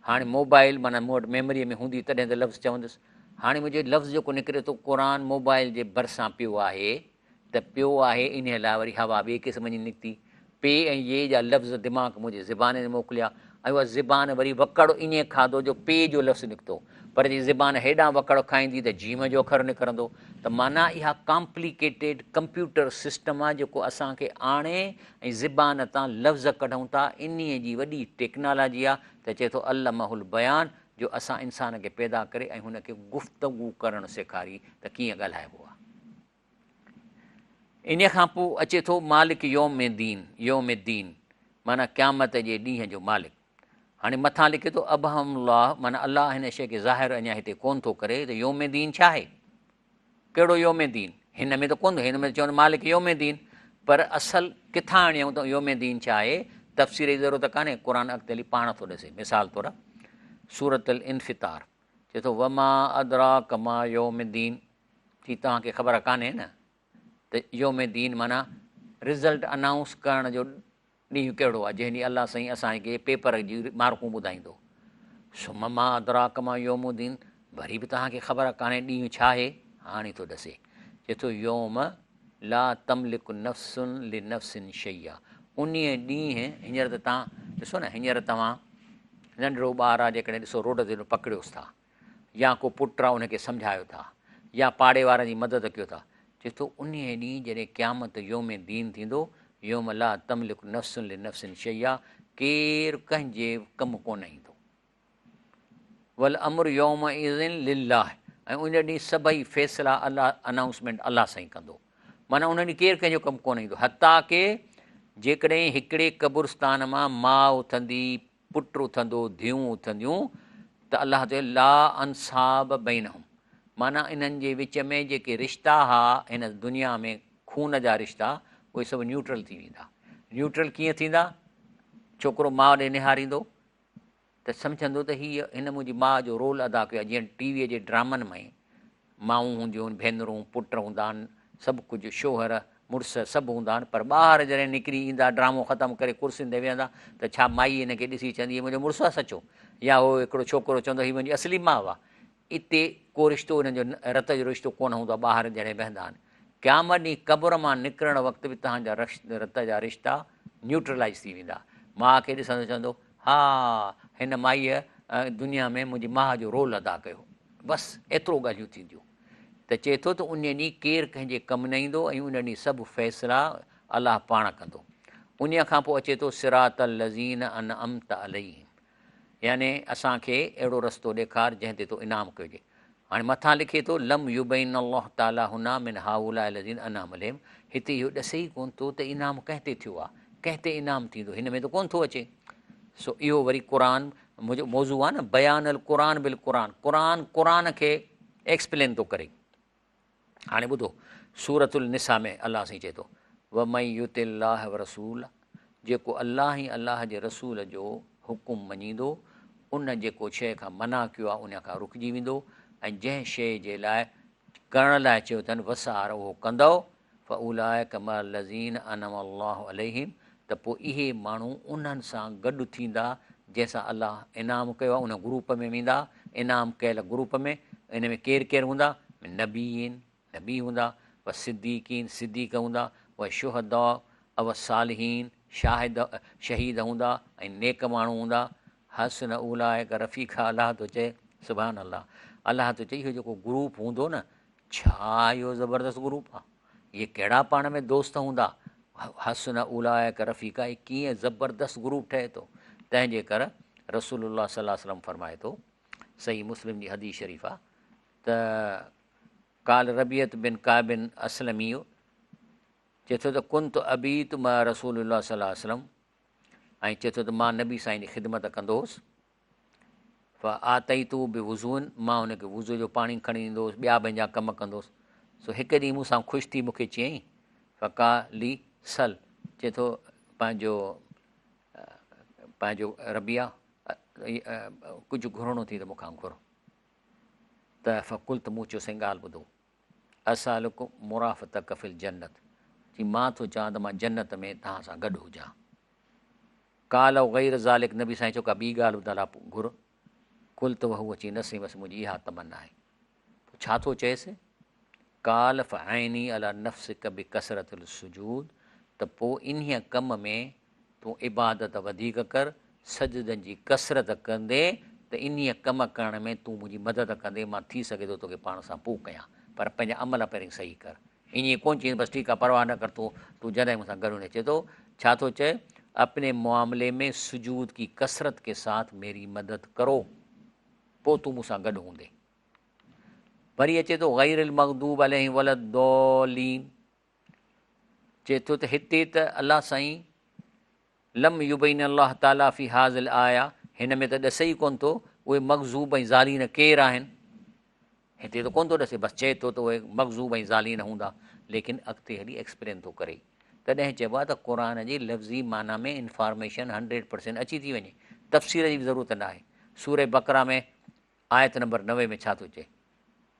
हाणे मोबाइल माना मूं वटि मेमरीअ में हूंदी तॾहिं त लफ़्ज़ चवंदुसि। हाणे मुंहिंजो लफ़्ज़ जेको निकिरे थो क़ुरान मोबाइल जे भरिसां पियो आहे त पियो आहे, इन लाइ वरी हवा ॿिए क़िस्म जी निकिती। पे ऐं ये जा लफ़्ज़ दिमाग़ मुंहिंजे ज़बान ते मोकिलिया ऐं उहा ज़बान वरी वकड़ इन खाधो जो पे जो लफ़्ज़ निकितो। पर जी ज़बान हेॾां वकड़ खाईंदी त जीम जो अख़र निकिरंदो। त माना इहा कॉम्प्लिकेटेड कंप्यूटर सिस्टम आहे जेको असांखे आणे ऐं ज़बान तां लफ़्ज़ कढूं था। इन जी वॾी टेक्नोलॉजी आहे त चए थो अल्लमहुल बयान, जो असां इंसान खे पैदा करे ऐं हुनखे गुफ़्तगू करणु सेखारी त कीअं ॻाल्हाइबो आहे। इन खां पोइ अचे थो मालिक योम दीन, योम दीन माना क़यामत जे ॾींहं जो मालिक। हाणे मथां लिखे थो अबहमुल्लाह, माना अलाह हिन शइ खे ज़ाहिर अञा हिते कोन थो करे त योम दीन छा आहे, कहिड़ो योम दीन। हिन में त कोन, हिन में चवनि मालिक योम दीन, पर असल किथां आणियूं त योम दीन छा आहे, तफ़सीर जी ज़रूरत कान्हे, क़ुरान अॻिते हली पाण थो ॾिसे। मिसाल तौरु सूरत अल इन्फ़ितार चए थो वमा अदरा कमा योम दीन, थी तव्हांखे ख़बर कान्हे न त योम दीन माना रिज़ल्ट अनाउंस करण जो ॾींहुं कहिड़ो आहे, जंहिं ॾींहुं अलाह साईं असांखे पेपर जी मार्कूं ॿुधाईंदो। सुमा अदरा कमा योम दीन, वरी बि तव्हांखे ख़बर कान्हे ॾींहुं छा आहे। हाणे थो ॾसे, चए थो योम ला तमलिक नफ़्सुन लि नफ़्सिन शैया, उन ॾींहुं हींअर त तव्हां ॾिसो न, हींअर तव्हां नंढिड़ो ॿारु आहे जेकॾहिं ॾिसो रोड ते पकड़ियोसि था, या को पुटु आहे उनखे सम्झायो था, या पाड़े वारनि जी मदद कयो था। चए थो उन ॾींहुं जॾहिं क़यामत योम दीन थींदो, योम ला तमलिक नफ़्सुन लि नफ़्सिन शैया, केरु कंहिंजे कमु कोन ईंदो। वल अमर योम इज़िन लिल्लाह, ऐं उन ॾींहुं सभई फ़ैसिला अलाह अनाउंसमेंट अलाह साईं कंदो। माना उन ॾींहुं केरु कंहिंजो कमु कोन ईंदो। हता के जेकॾहिं हिकिड़े क़बुरस्तान मां माउ उथंदी, पुटु उथंदो, धीअरूं उथंदियूं, त अलाह चयो ला अंसाब बैनहुम, माना इन्हनि जे विच में जेके रिश्ता हुआ हिन दुनिया में खून जा रिश्ता, उहे सभु न्यूट्रल थी वेंदा। न्यूट्रल कीअं थींदा, छोकिरो माउ ॾे निहारींदो त सम्झंदो त हीअ हिन मुंहिंजी माउ जो रोल अदा कयो आहे। जीअं टीवीअ जे ड्रामनि में माऊं हूंदियूं आहिनि, भेनरूं, पुट हूंदा आहिनि, सभु कुझु शोहर मुड़ुस सभु हूंदा आहिनि, पर ॿाहिरि जॾहिं निकिरी ईंदा ड्रामो ख़तमु करे कुर्सियुनि ते वेहंदा त छा माई हिन खे ॾिसी चवंदी हीअ मुंहिंजो मुड़ुसु आहे सचो, या उहो हिकिड़ो छोकिरो चवंदो हीअ मुंहिंजी असली माउ आहे। इते को रिश्तो हिननि जो रत जो रिश्तो कोन हूंदो आहे ॿाहिरि जॾहिं वेहंदा आहिनि। क़यामत ॾींहुं क़ब्र मां निकिरण वक़्तु बि तव्हांजा रत जा रिश्ता न्यूट्रलाइज़ थी वेंदा। माउ खे ॾिसंदो चवंदो हा हिन माईअ दुनिया में मुंहिंजी माउ जो रोल अदा कयो, बसि एतिरो ॻाल्हियूं थींदियूं। त चए थो त उन ॾींहुं केरु कंहिंजे कमु न ईंदो ऐं उन ॾींहुं सभु फ़ैसिला अलाह पाण कंदो। उन खां पोइ अचे थो सिरात लज़ीन अनअमत अलैहिम, याने असांखे अहिड़ो रस्तो ॾेखार जंहिं ते तो इनाम कजे। हाणे मथां लिखे थो लम युबैन अल्लाह ताला हुना मिन हाउला लज़ीन अनअम अलैहिम, हिते इहो ॾसे ई कोन थो त इनाम कंहिं ते थियो आहे, कंहिं ते इनाम थींदो, हिन में त कोन थो अचे। सो इहो वरी क़ुरान मुंहिंजो मौज़ू आहे न, बयान अल क़ुरान बिल क़ुरान, क़ुरान क़ुरान खे एक्सप्लेन थो करे। हाणे ॿुधो सूरतुल निसा में अलाह साईं चए थो वमन युतिल्लाह व रसूल, जेको अलाह ई अलाह जे रसूल जो हुकुम मञींदो, उन जेको शइ खां मना कयो आहे उन खां रुकिजी वेंदो, ऐं जंहिं शइ जे लाइ करण लाइ चयो अथनि वसार उहो कंदव, फ़उलाइक मा लज़ीन अनअम अल्लाहु अलैहिम, त पोइ इहे माण्हू उन्हनि सां गॾु थींदा जंहिंसां अलाह इनाम कयो आहे, उन ग्रुप में वेंदा, इनाम कयल ग्रुप में। इन में केरु केरु हूंदा, नबीन नबी हूंदा, व सिद्दीकीन सिद्दीक़ हूंदा, व शुहदा अव सालिहीन शहीद हूंदा, ऐं नेक माण्हू हूंदा। हसन उलाइक रफ़ीक़ा, अलाह थो चए सुभान अलाह, अलाह थो चए इहो जेको ग्रुप हूंदो न, छा इहो ज़बरदस्त ग्रुप आहे, इहे कहिड़ा पाण में दोस्त हूंदा। हसन उलाइक रफ़ीक़ा, कीअं ज़बरदस्त ग्रुप ठहे थो। तंहिंजे करे रसूलुल्लाह सल्लल्लाहु अलैहि वसल्लम फरमाए थो, सही मुस्लिम जी हदीस शरीफ़ आहे त काल रबियत बिन काबिन असलमी चए थो त कुंत अबीत मां रसूलुल्लाह सल्लल्लाहु अलैहि वसल्लम, ऐं चए थो त मां नबी साईं जी ख़िदमत कंदो हुउसि। आतई तू बि वुज़ून, मां हुनखे वुज़ू जो पाणी खणी ईंदो हुउसि, ॿिया पंहिंजा कमु कंदो हुउसि। सो हिकु ॾींहुं मूंसां ख़ुशि थी मूंखे चयईं फ़काली सल चए थो पंहिंजो रबिया कुझु घुरणो थी त मूंखां घुर त फ़कुल त मूं चयोसीं ॻाल्हि ॿुधो असालुक मुराफ़त कफ़िल जन्नत जी मां थो चवां त मां जन्नत में तव्हां सां गॾु हुजां काल गैर ज़ालिक नबी साईं चयो का ॿी ॻाल्हि ॿुधाला घुर कुल त हू अची नसी बसि मुंहिंजी इहा तमन्ना आहे छा थो चएसि काल फ़आइनी अला नफ़्सिक बि कसरतुल सुजूद त पोइ इन्हीअ कम में तूं इबादत वधीक कर सजदनि जी कसरत कंदे त इन्हीअ कम करण में तूं मुंहिंजी मदद कंदे मां थी सघे थो तोखे पाण सां पोइ कयां पर पंहिंजा अमल पहिरीं सही कर ईअं कोन चई बसि ठीकु आहे परवाह न कर तूं जॾहिं मूंसां गॾु न अचे थो छा थो चए अपने मामले में सुजूद की कसरत के साथ मेरी मदद करो पोइ तूं मूंसां गॾु हूंदे वरी अचे थो गैरिल मग़दूब अलैहिम वलद्दोलीन चए थो त हिते त अलाह साईं लम युबैन अल्लाह ताला फ़ी हाज़िल आया हिन में त ॾसे ई कोन थो उहे मग़ज़ूब ऐं ज़ालीन केरु आहिनि हिते त कोन थो ॾसे बसि चए थो त उहे मग़ज़ूब ऐं ज़ालीन हूंदा लेकिन अॻिते हली एक्सप्लेन थो करे तॾहिं चइबो आहे त क़ुर जी लफ़्ज़ी माना में इंफॉर्मेशन 100% अची थी वञे तफ़सीर जी बि ज़रूरत न आहे सूर बकरा में आयत नंबर 90 में छा थो चए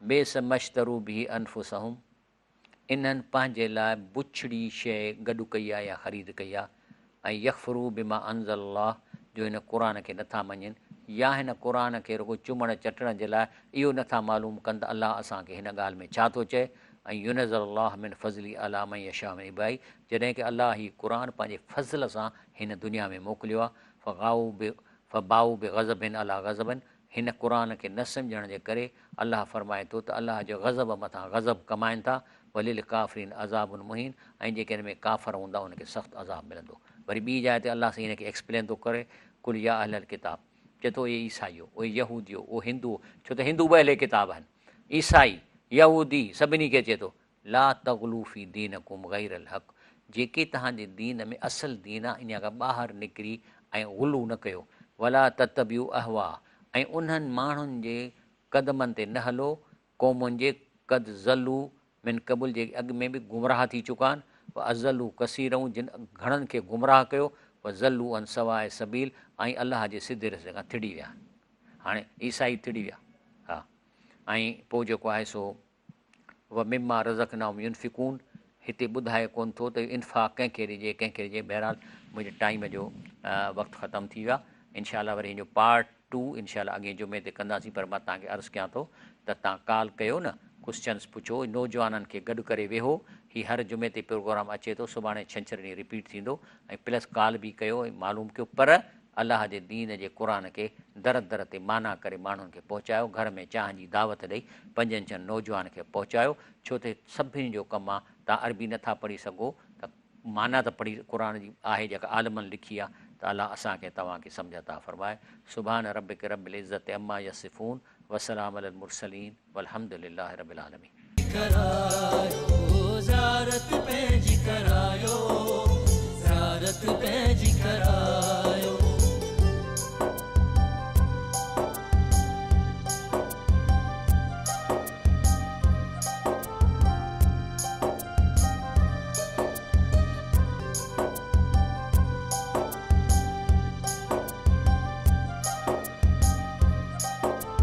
बेस मश्तरू बि अनफुसहुम इन्हनि पंहिंजे लाइ बुछड़ी शइ गॾु कई आहे या ख़रीद कई आहे ऐं यकफ़रू बिमा अंज़ल्लाह जो हिन क़ुर खे नथा मञनि या हिन क़ुर खे रुॻो चुमण चटण जे लाइ इहो नथा मालूम कनि त अलाह असांखे हिन ॻाल्हि में छा थो चए ऐं युनज़ल्लाह मिन फ़ज़ली अला मन यशा मिन इबादी जॾहिं की अलाह हीउ क़ुर पंहिंजे फ़ज़ल सां हिन दुनिया में मोकिलियो आहे फ़बाऊ बि ग़ज़बन अला ग़ज़बन हिन क़ुर खे न सम्झण जे करे अलाह फरमाए थो त अलाह जो ग़ज़ब मथां ग़ज़ब कमाइनि था वलिल काफ़रीन अज़ाबुन मुहीन ऐं जेके हिन में काफ़र हूंदा उनखे सख़्तु अज़ाब मिलंदो वरी ॿी जाइ ते अलाह सां हिन खे एक्सप्लेन थो करे कुल या अहलल किताब चए थो इहे ईसाइयो उहे यहूदियो उहो हिंदू छो त हिंदू ॿ अहिड़े किताब आहिनि ईसाई यहूदी सभिनी खे चए थो ला तग़लूफ़ी दीनकुम गैरल हक़ जेके तव्हांजे दीन में असुलु दीन आहे इन खां ॿाहिरि निकिरी ऐं गुलू न कयो वला ततबियू अहवा ऐं उन्हनि माण्हुनि जे क़दमनि ते न हलो क़ौमुनि जे क़द ज़लू मिन क़बुल जे अॻु में बि गुमराह थी चुका आहिनि अज़लू कसीरऊं जिन घणनि खे गुमराह कयो व ज़लू अन सवाए सबील ऐं अलाह जे सिधे रस्ते खां थिड़ी विया हाणे ईसाई थिड़ी विया हा ऐं पोइ जेको आहे सो व मिमा रज़क़नाहुम युनफ़िकून हिते ॿुधाए कोन थो त इन्फ़ाक़ कंहिंखे ॾिजे बहरहाल मुंहिंजे टाइम जो वक़्तु ख़तमु थी वियो आहे इनशा वरी हिन जो पार्ट 2 इनशा अॻे जुमे ते कंदासीं पर मां तव्हांखे अर्ज़ु कयां थो त तव्हां कॉल कयो न क्वेश्चन्स पुछो नौजवाननि खे गॾु करे वेहो हीउ हर जुमे ते प्रोग्राम अचे थो सुभाणे छंछरु ॾींहुं रिपीट थींदो ऐं प्लस कॉल बि कयो ऐं मालूम कयो पर अलाह जे दीन जे क़ुर खे दर दर ते माना करे माण्हुनि खे पहुचायो घर में चांहि जी दावत ॾेई 5-6 नौजवान खे पहुचायो छो त सभिनी जो कमु आहे तव्हां अरबी नथा पढ़ी सघो त माना त पढ़ी क़ुर जी आहे जेका आलमनि लिखी आहे त अलाह असांखे तव्हांखे सम्झ था फरमाए सुभान रब्बिक रब्बिल इज़्ज़ति अम्मा यसिफ़ून वसलाम अलल मुरसलीन वल्हम्दुलिल्लाहि रब्बिल आलमीन करायो ज़ारत पंहिंजी करायो